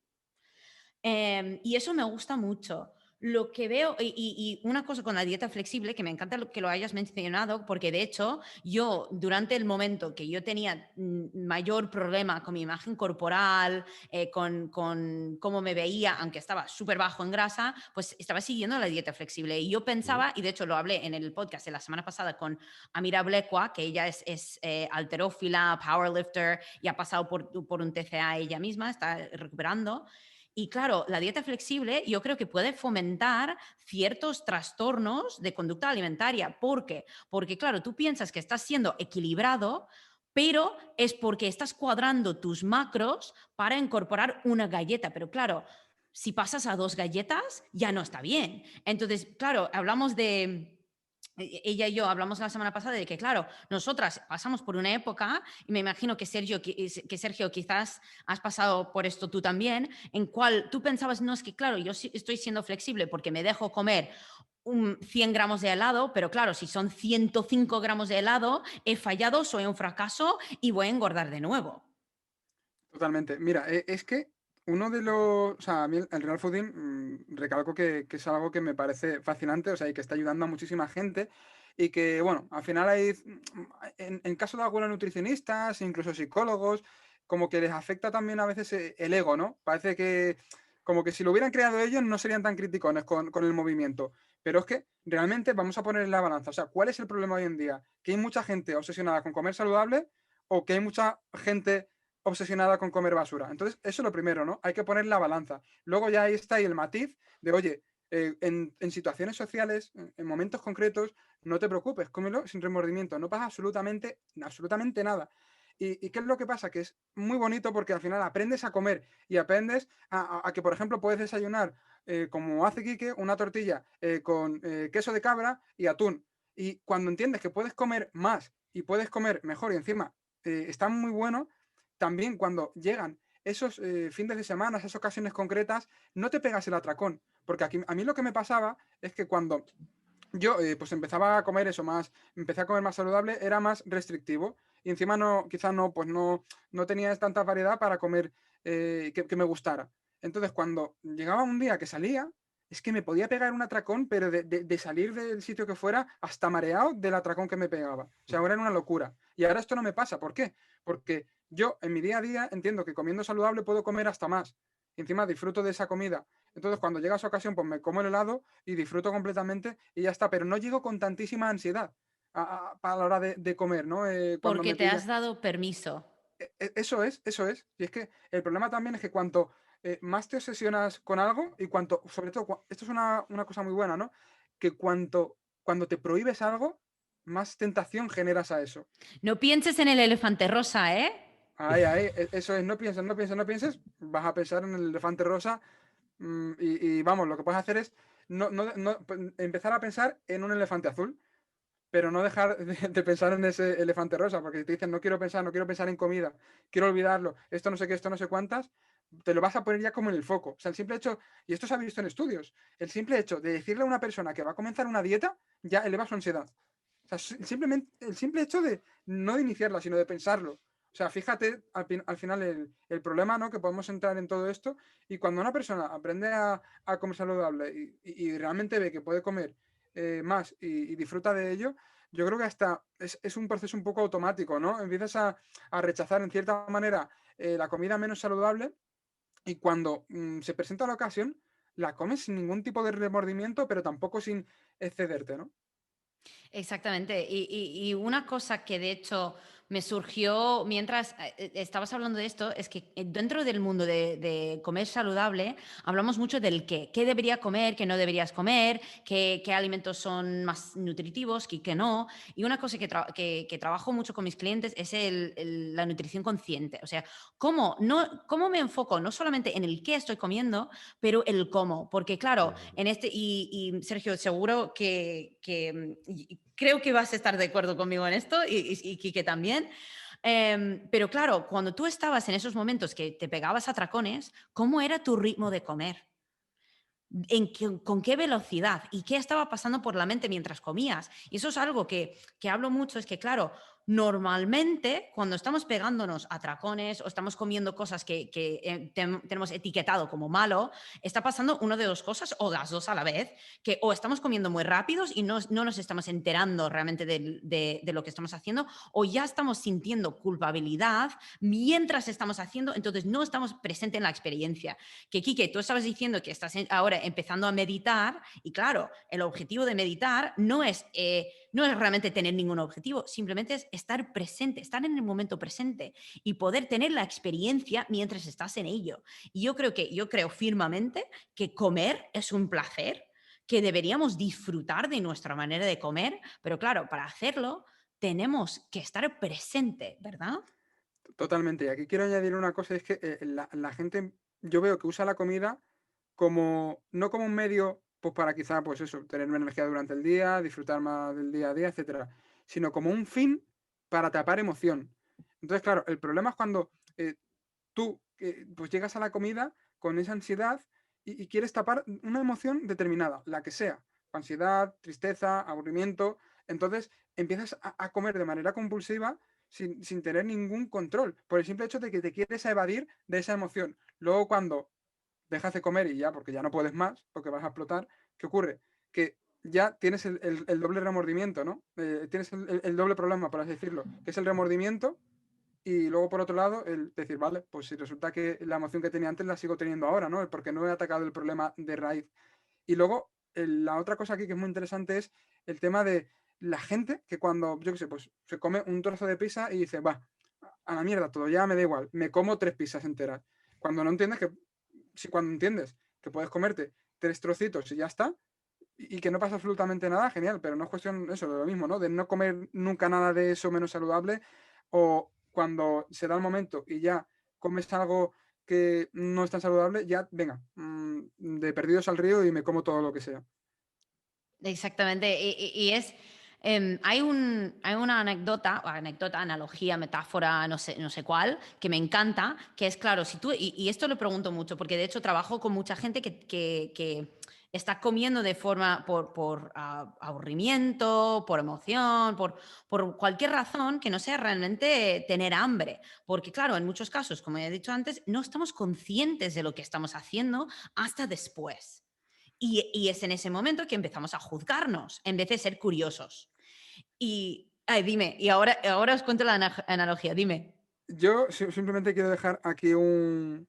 Y eso me gusta mucho. Lo que veo, y una cosa con la dieta flexible, que me encanta que lo hayas mencionado, porque de hecho yo durante el momento que yo tenía mayor problema con mi imagen corporal, con cómo me veía, aunque estaba súper bajo en grasa, pues estaba siguiendo la dieta flexible. Y yo pensaba, y de hecho lo hablé en el podcast de la semana pasada con Amira Blekwa, que ella es halterófila, powerlifter, y ha pasado por un TCA ella misma, está recuperando. Y claro, la dieta flexible yo creo que puede fomentar ciertos trastornos de conducta alimentaria. ¿Por qué? Porque claro, tú piensas que estás siendo equilibrado, pero es porque estás cuadrando tus macros para incorporar una galleta. Pero claro, si pasas a 2 galletas, ya no está bien. Entonces, claro, hablamos de... Ella y yo hablamos la semana pasada de que, claro, nosotras pasamos por una época, y me imagino que Sergio quizás has pasado por esto tú también, en cual tú pensabas, no, es que claro, yo estoy siendo flexible porque me dejo comer 100 gramos de helado, pero claro, si son 105 gramos de helado, he fallado, soy un fracaso y voy a engordar de nuevo. Totalmente. Mira, es que Uno de los, o sea, a mí el real fooding, recalco que es algo que me parece fascinante, o sea, y que está ayudando a muchísima gente y que, bueno, al final hay, en caso de algunos nutricionistas, incluso psicólogos, como que les afecta también a veces el ego, ¿no? Parece que como que si lo hubieran creado ellos no serían tan criticones con el movimiento. Pero es que realmente vamos a poner en la balanza, o sea, ¿cuál es el problema hoy en día? ¿Que hay mucha gente obsesionada con comer saludable o que hay mucha gente obsesionada con comer basura? Entonces, eso es lo primero, ¿no? Hay que poner la balanza. Luego ya ahí está ahí el matiz de, oye, en situaciones sociales, en momentos concretos, no te preocupes, cómelo sin remordimiento, no pasa absolutamente, absolutamente nada. ¿Y qué es lo que pasa? Que es muy bonito porque al final aprendes a comer y aprendes a que, por ejemplo, puedes desayunar, como hace Quique, una tortilla con queso de cabra y atún. Y cuando entiendes que puedes comer más y puedes comer mejor y encima está muy bueno, también cuando llegan esos fines de semana, esas ocasiones concretas, no te pegas el atracón. Porque aquí, a mí lo que me pasaba es que cuando yo pues empezaba a comer eso más, empecé a comer más saludable, era más restrictivo. Y encima no, quizás no, pues no tenía tanta variedad para comer que me gustara. Entonces, cuando llegaba un día que salía, es que me podía pegar un atracón, pero de salir del sitio que fuera hasta mareado del atracón que me pegaba. O sea, ahora era una locura. Y ahora esto no me pasa. ¿Por qué? Porque yo en mi día a día entiendo que comiendo saludable puedo comer hasta más. Y encima disfruto de esa comida. Entonces, cuando llega esa ocasión, pues me como el helado y disfruto completamente y ya está. Pero no llego con tantísima ansiedad a la hora de comer, ¿no? Cuando Porque me te pilla. has dado permiso. Eso es, eso es. Y es que el problema también es que cuanto más te obsesionas con algo y cuanto, sobre todo, esto es una cosa muy buena, ¿no? Que cuando te prohíbes algo, más tentación generas a eso. No pienses en el elefante rosa, ¿eh? Ahí, ahí, eso es, no pienses, no pienses, no pienses, vas a pensar en el elefante rosa y vamos, lo que puedes hacer es empezar a pensar en un elefante azul, pero no dejar de pensar en ese elefante rosa, porque si te dicen no quiero pensar en comida, quiero olvidarlo, esto no sé qué, esto no sé cuántas, te lo vas a poner ya como en el foco. O sea, el simple hecho, y esto se ha visto en estudios, el simple hecho de decirle a una persona que va a comenzar una dieta ya eleva su ansiedad. O sea, simplemente el simple hecho de no de iniciarla, sino de pensarlo. O sea, fíjate al final el problema, ¿no? Que podemos entrar en todo esto y cuando una persona aprende a comer saludable y realmente ve que puede comer más y disfruta de ello, yo creo que hasta es un proceso un poco automático, ¿no? Empiezas a rechazar en cierta manera la comida menos saludable y cuando se presenta la ocasión, la comes sin ningún tipo de remordimiento, pero tampoco sin excederte, ¿no? Exactamente. Y una cosa que de hecho me surgió mientras estabas hablando de esto es que dentro del mundo de comer saludable hablamos mucho del qué debería comer, qué no deberías comer, qué alimentos son más nutritivos, qué no. Y una cosa que trabajo mucho con mis clientes es la nutrición consciente. O sea, cómo me enfoco no solamente en el qué estoy comiendo, pero el cómo. Porque claro, Ujú. en y Sergio, seguro creo que vas a estar de acuerdo conmigo en esto y Quique también. Pero claro, cuando tú estabas en esos momentos que te pegabas a tracones, ¿cómo era tu ritmo de comer? ¿Con qué velocidad? ¿Y qué estaba pasando por la mente mientras comías? Y eso es algo que hablo mucho, es que claro, normalmente cuando estamos pegándonos a tracones o estamos comiendo cosas que tenemos etiquetado como malo, está pasando una de dos cosas o las dos a la vez, que o estamos comiendo muy rápidos y no nos estamos enterando realmente de lo que estamos haciendo, o ya estamos sintiendo culpabilidad mientras estamos haciendo, entonces no estamos presentes en la experiencia. Que Quique, tú estabas diciendo que estás ahora empezando a meditar y claro, el objetivo de meditar no es realmente tener ningún objetivo, simplemente es estar presente, estar en el momento presente y poder tener la experiencia mientras estás en ello. Y yo creo firmemente que comer es un placer, que deberíamos disfrutar de nuestra manera de comer, pero claro, para hacerlo tenemos que estar presente, ¿verdad? Totalmente. Y aquí quiero añadir una cosa, es que la gente, yo veo que usa la comida como, no como un medio, pues para quizá, pues eso, tener una energía durante el día, disfrutar más del día a día, etcétera, sino como un fin para tapar emoción. Entonces, claro, el problema es cuando tú pues llegas a la comida con esa ansiedad y quieres tapar una emoción determinada, la que sea, ansiedad, tristeza, aburrimiento, entonces empiezas a comer de manera compulsiva sin tener ningún control, por el simple hecho de que te quieres evadir de esa emoción. Luego cuando dejas de comer y ya, porque ya no puedes más, porque vas a explotar, ¿qué ocurre? Que ya tienes el doble remordimiento, ¿no? Tienes el doble problema, por así decirlo, que es el remordimiento y luego por otro lado el decir, vale, pues si resulta que la emoción que tenía antes la sigo teniendo ahora, ¿no? Porque no he atacado el problema de raíz. Y luego la otra cosa aquí que es muy interesante es el tema de la gente que cuando, yo qué sé, pues se come un trozo de pizza y dice, va, a la mierda todo, ya me da igual, me como 3 pizzas enteras. Cuando no entiendes que, si cuando entiendes que puedes comerte 3 trocitos y ya está, y que no pasa absolutamente nada, genial, pero no es cuestión eso, de lo mismo, ¿no? De no comer nunca nada de eso menos saludable, o cuando se da el momento y ya comes algo que no es tan saludable, ya, venga, de perdidos al río y me como todo lo que sea. Exactamente. Y es. Hay una anécdota, analogía, metáfora, no sé cuál, que me encanta, que es claro, si tú, y esto lo pregunto mucho, porque de hecho trabajo con mucha gente que está comiendo de forma por aburrimiento, por emoción, por cualquier razón que no sea realmente tener hambre. Porque claro, en muchos casos, como he dicho antes, no estamos conscientes de lo que estamos haciendo hasta después. Y es en ese momento que empezamos a juzgarnos en vez de ser curiosos. Y, ay, dime, y ahora os cuento la analogía, dime. Yo simplemente quiero dejar aquí una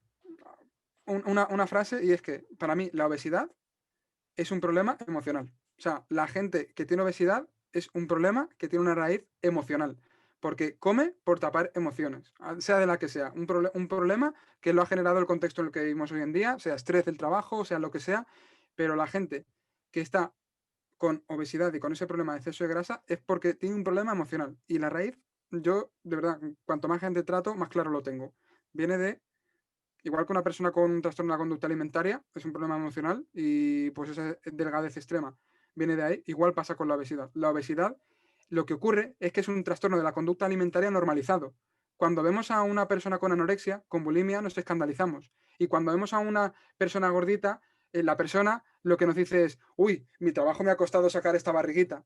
frase y es que para mí la obesidad es un problema emocional. O sea, la gente que tiene obesidad es un problema que tiene una raíz emocional. Porque come por tapar emociones, sea de la que sea. Un problema que lo ha generado el contexto en el que vivimos hoy en día, sea estrés del trabajo, sea lo que sea. Pero la gente que está con obesidad y con ese problema de exceso de grasa es porque tiene un problema emocional. Y la raíz, yo, de verdad, cuanto más gente trato, más claro lo tengo. Viene de, igual que una persona con un trastorno de la conducta alimentaria, es un problema emocional y pues esa delgadez extrema viene de ahí, igual pasa con la obesidad. La obesidad, lo que ocurre es que es un trastorno de la conducta alimentaria normalizado. Cuando vemos a una persona con anorexia, con bulimia, nos escandalizamos. Y cuando vemos a una persona gordita, la persona lo que nos dice es, uy, mi trabajo me ha costado sacar esta barriguita.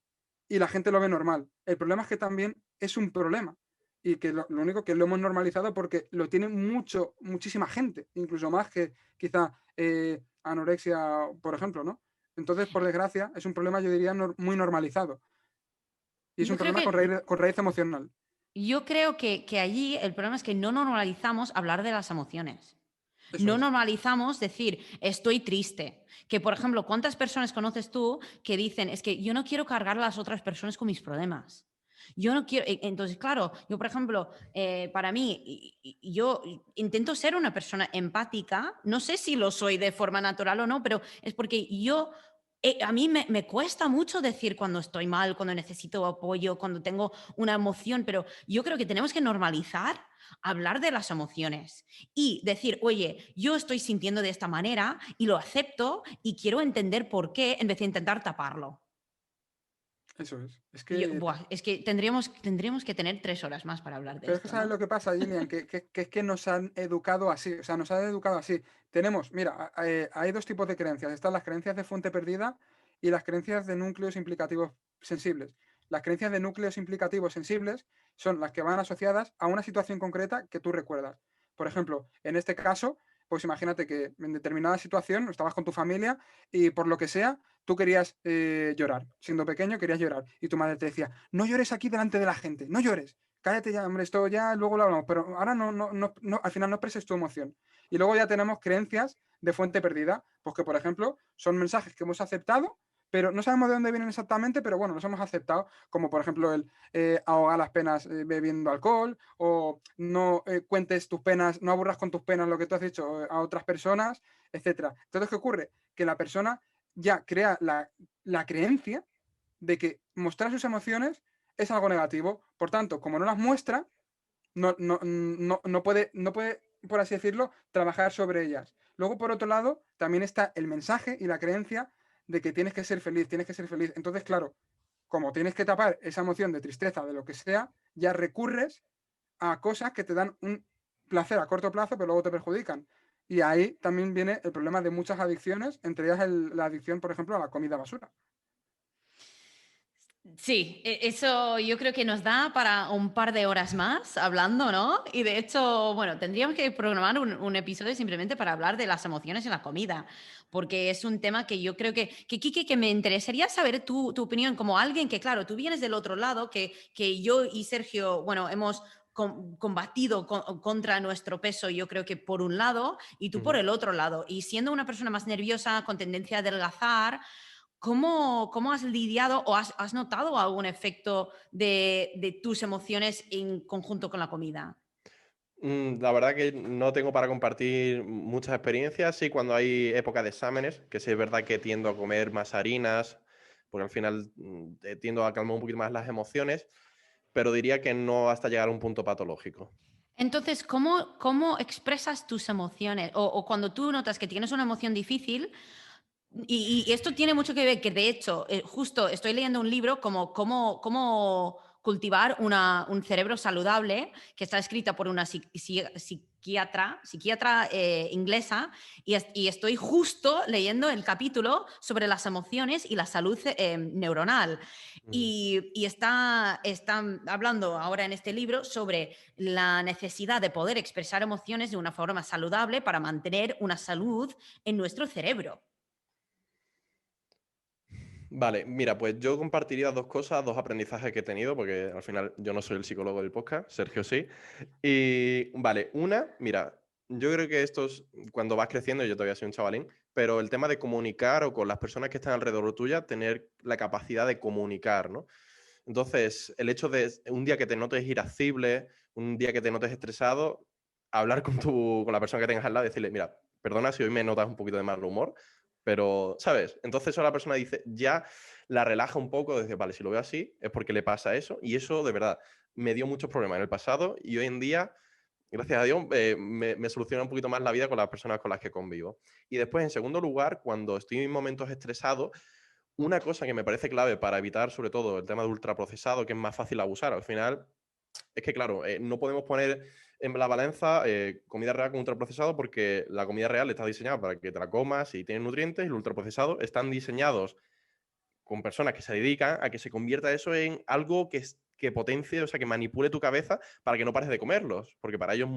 Y la gente lo ve normal. El problema es que también es un problema y que lo único que lo hemos normalizado porque lo tiene muchísima gente, incluso más que quizá anorexia, por ejemplo, ¿no? Entonces, por desgracia, es un problema, yo diría, muy normalizado. Y es Yo un creo problema que, con raíz emocional. yo creo que allí el problema es que no normalizamos hablar de las emociones. Eso No es. normalizamos decir, estoy triste. Que, por ejemplo, ¿cuántas personas conoces tú que dicen, es que yo no quiero cargar a las otras personas con mis problemas? Yo no quiero. Entonces, claro, yo, por ejemplo, para mí, yo intento ser una persona empática. No sé si lo soy de forma natural o no, pero es porque yo. A mí me cuesta mucho decir cuando estoy mal, cuando necesito apoyo, cuando tengo una emoción, pero yo creo que tenemos que normalizar hablar de las emociones y decir, oye, yo estoy sintiendo de esta manera y lo acepto y quiero entender por qué en vez de intentar taparlo. Eso es. Es Y yo, que es que tendríamos que tener 3 horas más para hablar de pero es que esto, sabes ¿no? lo que pasa, Gillian, que es que nos han educado así, o sea, nos han educado así. Tenemos, mira, hay 2 tipos de creencias. Están las creencias de fuente perdida y las creencias de núcleos implicativos sensibles. Las creencias de núcleos implicativos sensibles son las que van asociadas a una situación concreta que tú recuerdas. Por ejemplo, en este caso, pues imagínate que en determinada situación estabas con tu familia y por lo que sea, tú querías llorar. Siendo pequeño, querías llorar. Y tu madre te decía, no llores aquí delante de la gente, no llores, cállate ya, hombre, esto ya luego lo hablamos, pero ahora no, al final no expreses tu emoción. Y luego ya tenemos creencias de fuente perdida, pues que por ejemplo son mensajes que hemos aceptado, pero no sabemos de dónde vienen exactamente, pero bueno, los hemos aceptado, como por ejemplo el ahogar las penas bebiendo alcohol, o no cuentes tus penas, no aburras con tus penas lo que tú has dicho a otras personas, etcétera. Entonces, ¿qué ocurre? Que la persona ya crea la creencia de que mostrar sus emociones es algo negativo. Por tanto, como no las muestra, no puede, por así decirlo, trabajar sobre ellas. Luego, por otro lado, también está el mensaje y la creencia de que tienes que ser feliz, tienes que ser feliz. Entonces, claro, como tienes que tapar esa emoción de tristeza, de lo que sea, ya recurres a cosas que te dan un placer a corto plazo, pero luego te perjudican. Y ahí también viene el problema de muchas adicciones, entre ellas la adicción, por ejemplo, a la comida basura. Sí, eso yo creo que nos da para un par de horas más hablando, ¿no? Y de hecho, bueno, tendríamos que programar un episodio simplemente para hablar de las emociones en la comida, porque es un tema que yo creo que Kike, que me interesaría saber tu opinión como alguien que, claro, tú vienes del otro lado, que yo y Sergio, bueno, hemos combatido contra nuestro peso, yo creo que por un lado, y tú por Ujú. el otro lado. Y siendo una persona más nerviosa, con tendencia a adelgazar, ¿cómo has lidiado o has notado algún efecto de tus emociones en conjunto con la comida? La verdad que no tengo para compartir muchas experiencias. Sí, cuando hay época de exámenes, que sí es verdad que tiendo a comer más harinas, porque al final tiendo a calmar un poquito más las emociones, pero diría que no hasta llegar a un punto patológico. Entonces, ¿cómo expresas tus emociones? O cuando tú notas que tienes una emoción difícil, y esto tiene mucho que ver, que de hecho, justo estoy leyendo un libro como cómo cultivar un cerebro saludable, que está escrita por una psiquiatra inglesa, y estoy justo leyendo el capítulo sobre las emociones y la salud neuronal. Mm. Y está hablando ahora en este libro sobre la necesidad de poder expresar emociones de una forma saludable para mantener una salud en nuestro cerebro. Vale, mira, pues yo compartiría dos cosas, dos aprendizajes que he tenido, porque al final yo no soy el psicólogo del podcast, Sergio sí. Y vale, una, mira, yo creo que esto es cuando vas creciendo, yo todavía soy un chavalín, pero el tema de comunicar o con las personas que están alrededor tuya, tener la capacidad de comunicar, ¿no? Entonces, el hecho de un día que te notes irascible, un día que te notes estresado, hablar con la persona que tengas al lado y decirle, mira, perdona si hoy me notas un poquito de mal humor, pero, ¿sabes? Entonces eso la persona dice, ya la relaja un poco, dice, vale, si lo veo así es porque le pasa eso, y eso de verdad me dio muchos problemas en el pasado y hoy en día, gracias a Dios, me soluciona un poquito más la vida con las personas con las que convivo. Y después, en segundo lugar, cuando estoy en momentos estresados, una cosa que me parece clave para evitar, sobre todo, el tema de ultraprocesado, que es más fácil abusar. Al final, es que, claro, no podemos poner en la balanza comida real con ultraprocesado porque la comida real está diseñada para que te la comas y tiene nutrientes y los ultraprocesados están diseñados con personas que se dedican a que se convierta eso en algo que potencie, o sea, que manipule tu cabeza para que no pares de comerlos, porque para ellos es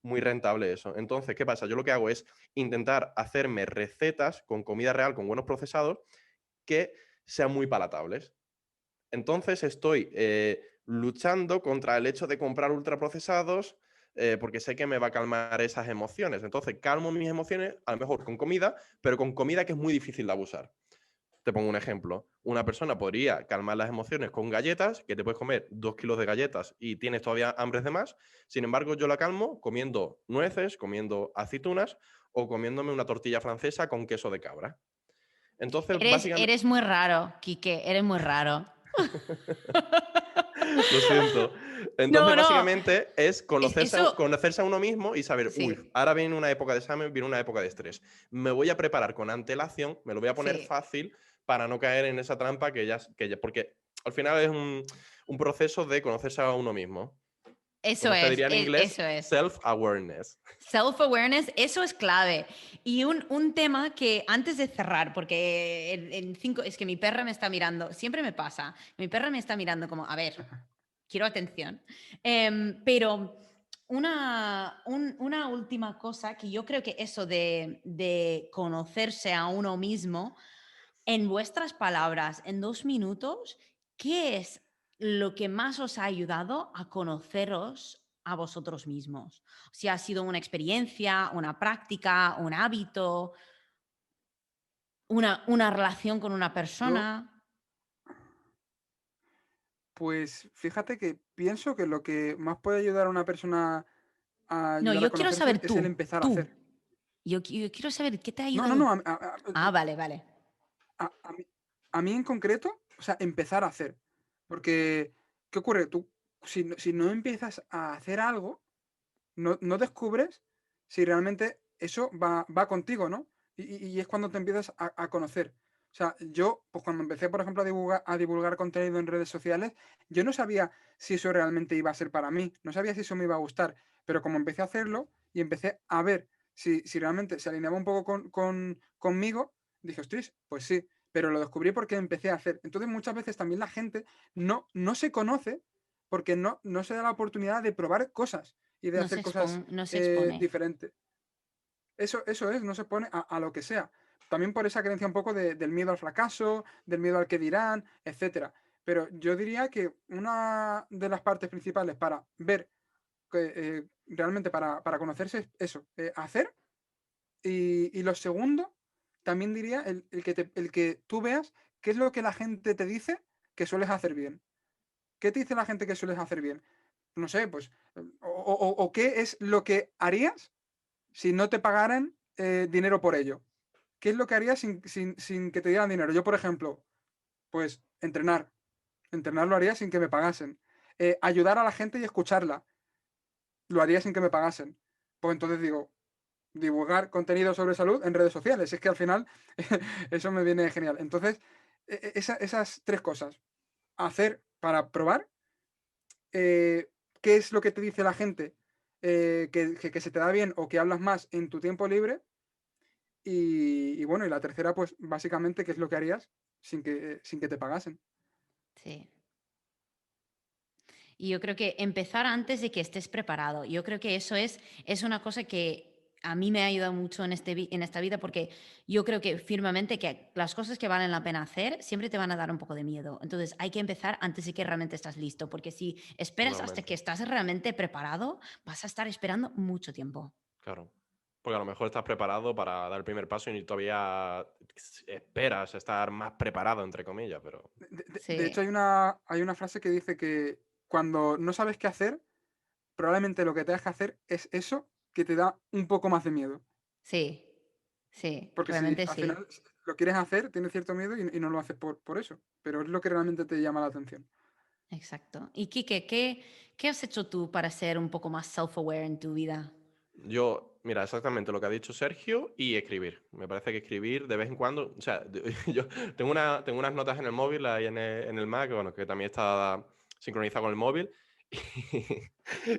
muy rentable eso. Entonces, ¿qué pasa? Yo lo que hago es intentar hacerme recetas con comida real, con buenos procesados, que sean muy palatables. Entonces estoy luchando contra el hecho de comprar ultraprocesados porque sé que me va a calmar esas emociones. Entonces calmo mis emociones, a lo mejor con comida, pero con comida que es muy difícil de abusar. Te pongo un ejemplo. Una persona podría calmar las emociones con galletas, que te puedes comer 2 kilos de galletas y tienes todavía hambres de más. Sin embargo, yo la calmo comiendo nueces, comiendo aceitunas o comiéndome una tortilla francesa con queso de cabra. Entonces, básicamente, Eres muy raro, Quique, eres muy raro. lo siento. Entonces, No, no, básicamente es eso, conocerse a uno mismo y saber, uy, sí, ahora viene una época de examen, viene una época de estrés. Me voy a preparar con antelación, me lo voy a poner sí, fácil para no caer en esa trampa porque al final es un proceso de conocerse a uno mismo. Como se diría en inglés, eso es. self-awareness. Self-awareness, eso es clave. Y un tema que antes de cerrar, porque es que mi perra me está mirando, siempre me pasa, mi perra me está mirando como, a ver, quiero atención. Pero una última cosa que yo creo que eso de conocerse a uno mismo, en vuestras palabras, en 2 minutos, ¿qué es lo que más os ha ayudado a conoceros a vosotros mismos? Si ha sido una experiencia, una práctica, un hábito, una relación con una Yo, persona. pues fíjate que pienso que lo que más puede ayudar a una persona a No, ayudar a yo quiero saber conocerse es el tú, empezar a hacer. tú. Yo quiero saber qué te ha No, no, ayudado. no, Ah, vale, vale. a mí, a mí en concreto, o sea, empezar a hacer. Porque, ¿qué ocurre? Tú, si no empiezas a hacer algo, no descubres si realmente eso va contigo, ¿no? Y es cuando te empiezas a conocer. O sea, yo, pues cuando empecé, por ejemplo, a divulgar contenido en redes sociales, yo no sabía si eso realmente iba a ser para mí, no sabía si eso me iba a gustar, pero como empecé a hacerlo y empecé a ver si realmente se alineaba un poco conmigo, dije, ostras, pues sí. pero lo descubrí porque empecé a hacer. Entonces muchas veces también la gente no se conoce porque no se da la oportunidad de probar cosas y de hacer cosas no se expone. diferentes. Eso es, no se pone a lo que sea. También por esa creencia un poco del miedo al fracaso, del miedo al que dirán, etcétera. Pero yo diría que una de las partes principales para ver, realmente para conocerse es eso, hacer. Y lo segundo, también diría el que tú veas qué es lo que la gente te dice que sueles hacer bien. ¿Qué te dice la gente que sueles hacer bien? No sé, pues, o qué es lo que harías si no te pagaran dinero por ello. ¿Qué es lo que harías sin que te dieran dinero? Yo, por ejemplo, pues entrenar. Entrenar lo haría sin que me pagasen. Ayudar a la gente y escucharla. Lo haría sin que me pagasen. Pues entonces digo, divulgar contenido sobre salud en redes sociales. Es que al final eso me viene genial. Entonces, esas tres cosas. Hacer para probar. ¿Qué es lo que te dice la gente que se te da bien o que hablas más en tu tiempo libre? Y bueno, y la tercera, pues básicamente, ¿qué es lo que harías sin que te pagasen? Sí. Y yo creo que empezar antes de que estés preparado. Yo creo que eso es una cosa que a mí me ha ayudado mucho en esta vida porque yo creo que firmemente que las cosas que valen la pena hacer siempre te van a dar un poco de miedo. Entonces hay que empezar antes de que realmente estás listo, porque si esperas hasta que Totalmente. estás realmente preparado, vas a estar esperando mucho tiempo. Claro. Porque a lo mejor estás preparado para dar el primer paso y todavía esperas estar más preparado, entre comillas, pero De hecho, Sí, hay una frase que dice que cuando no sabes qué hacer, probablemente lo que tengas que hacer es eso que te da un poco más de miedo. sí, sí, Porque si realmente al sí. final lo quieres hacer, tienes cierto miedo y no lo haces por eso. Pero es lo que realmente te llama la atención. Exacto. Y Kike, ¿qué has hecho tú para ser un poco más self-aware en tu vida? yo, mira, exactamente lo que ha dicho Sergio y escribir. Me parece que escribir de vez en cuando, o sea, yo tengo unas notas en el móvil, ahí en el Mac, bueno, que también está sincronizado con el móvil.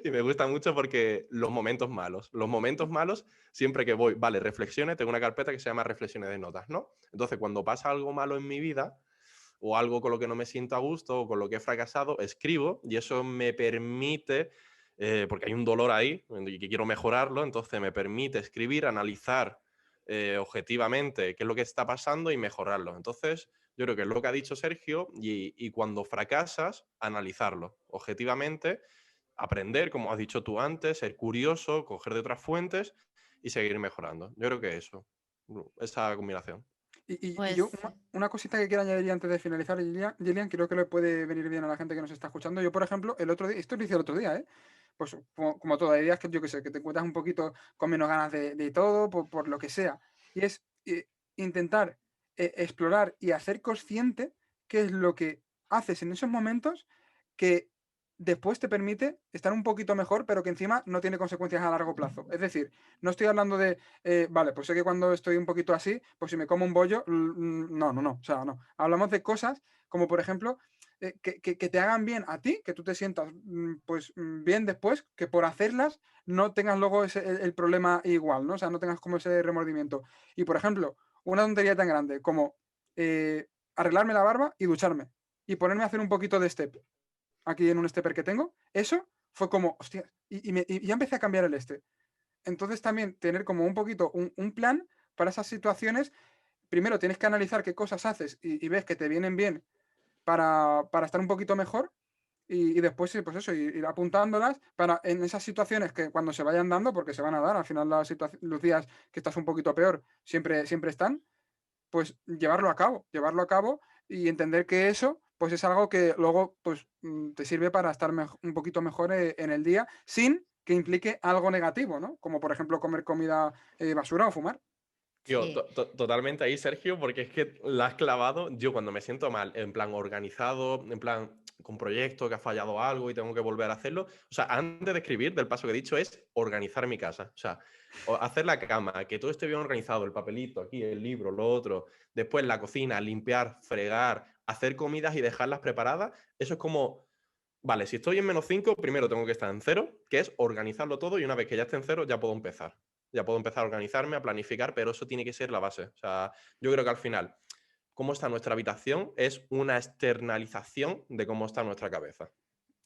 Y me gusta mucho porque los momentos malos, siempre que voy, vale, reflexiones, tengo una carpeta que se llama reflexiones de notas, ¿no? Entonces, cuando pasa algo malo en mi vida, o algo con lo que no me siento a gusto o con lo que he fracasado, escribo y eso me permite, porque hay un dolor ahí y que quiero mejorarlo, entonces me permite escribir, analizar objetivamente qué es lo que está pasando y mejorarlo. Entonces, yo creo que es lo que ha dicho Sergio y cuando fracasas, analizarlo objetivamente, aprender, como has dicho tú antes, ser curioso, coger de otras fuentes y seguir mejorando. Yo creo que eso, esa combinación. Y yo, Pues una cosita que quiero añadir antes de finalizar, Gillian, creo que le puede venir bien a la gente que nos está escuchando. Yo, por ejemplo, el otro día, esto lo hice el otro día, ¿eh? Pues como todo, hay días que yo que sé, que te encuentras un poquito con menos ganas de todo, por lo que sea. Y es intentar explorar y hacer consciente qué es lo que haces en esos momentos que después te permite estar un poquito mejor, pero que encima no tiene consecuencias a largo plazo. Es decir, no estoy hablando de vale, pues sé que cuando estoy un poquito así, pues si me como un bollo, no, o sea, no. Hablamos de cosas como, por ejemplo, que te hagan bien a ti, que tú te sientas pues bien después, que por hacerlas no tengas luego el problema igual, ¿no? O sea, no tengas como ese remordimiento. Y, por ejemplo, una tontería tan grande como arreglarme la barba y ducharme y ponerme a hacer un poquito de step aquí en un stepper que tengo, eso fue como, hostia, y ya empecé a cambiar el entonces también tener como un poquito un plan para esas situaciones. Primero tienes que analizar qué cosas haces y ves que te vienen bien para estar un poquito mejor y después sí, pues eso, ir apuntándolas para en esas situaciones que cuando se vayan dando, porque se van a dar, al final los días que estás un poquito peor siempre están, pues llevarlo a cabo y entender que eso pues es algo que luego pues te sirve para estar un poquito mejor en el día sin que implique algo negativo, ¿no? Como por ejemplo comer comida basura o fumar. Yo, sí, totalmente ahí, Sergio, porque es que la has clavado. Yo cuando me siento mal, en plan organizado, en plan con proyecto que ha fallado algo y tengo que volver a hacerlo. O sea, antes de escribir, del paso que he dicho, es organizar mi casa. O sea, hacer la cama, que todo esté bien organizado, el papelito, aquí, el libro, lo otro. Después la cocina, limpiar, fregar, hacer comidas y dejarlas preparadas. Eso es como, vale, si estoy en -5, primero tengo que estar en 0, que es organizarlo todo y una vez que ya esté en 0, ya puedo empezar. Ya puedo empezar a organizarme, a planificar, pero eso tiene que ser la base. O sea, yo creo que al final cómo está nuestra habitación es una externalización de cómo está nuestra cabeza.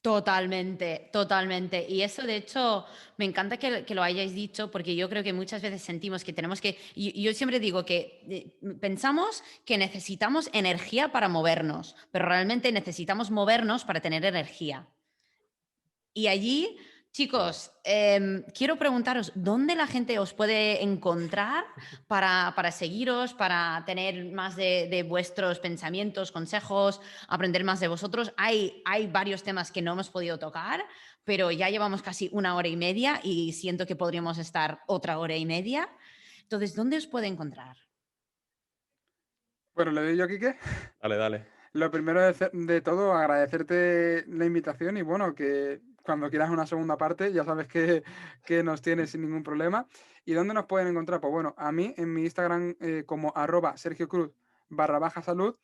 Totalmente, totalmente. Y eso, de hecho, me encanta que lo hayáis dicho, porque yo creo que muchas veces sentimos que tenemos que... Y yo siempre digo que pensamos que necesitamos energía para movernos, pero realmente necesitamos movernos para tener energía. Y allí, chicos, quiero preguntaros, ¿dónde la gente os puede encontrar para seguiros, para tener más de vuestros pensamientos, consejos, aprender más de vosotros? Hay varios temas que no hemos podido tocar, pero ya llevamos casi 1 hora y media y siento que podríamos estar otra hora y media. Entonces, ¿dónde os puede encontrar? Bueno, le doy yo, Quique. Dale, dale. Lo primero de todo, agradecerte la invitación y bueno, que cuando quieras una segunda parte, ya sabes que nos tienes sin ningún problema. ¿Y dónde nos pueden encontrar? Pues bueno, a mí en mi Instagram como @SergioCruz_salud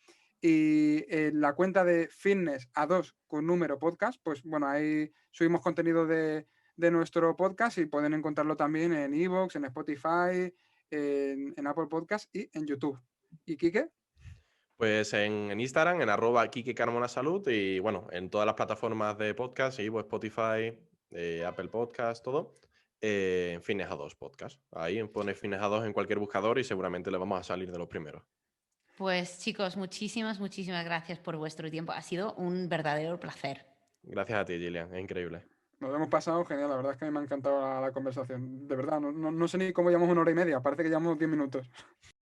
y en la cuenta de fitness a2 con número podcast, pues bueno, ahí subimos contenido de nuestro podcast y pueden encontrarlo también en iVoox, en Spotify, en Apple Podcast y en YouTube. ¿Y Quique? Pues en Instagram, en @KikeCarmonaSalud y bueno, en todas las plataformas de podcast, y Spotify, Apple Podcast, todo. En Fitness a 2 Podcast. Ahí pones Fitness a 2 en cualquier buscador y seguramente le vamos a salir de los primeros. Pues chicos, muchísimas, muchísimas gracias por vuestro tiempo. Ha sido un verdadero placer. Gracias a ti, Gillian, es increíble. Nos hemos pasado genial, la verdad es que a mí me ha encantado la conversación. De verdad, no sé ni cómo llevamos 1 hora y media, parece que llevamos 10 minutos.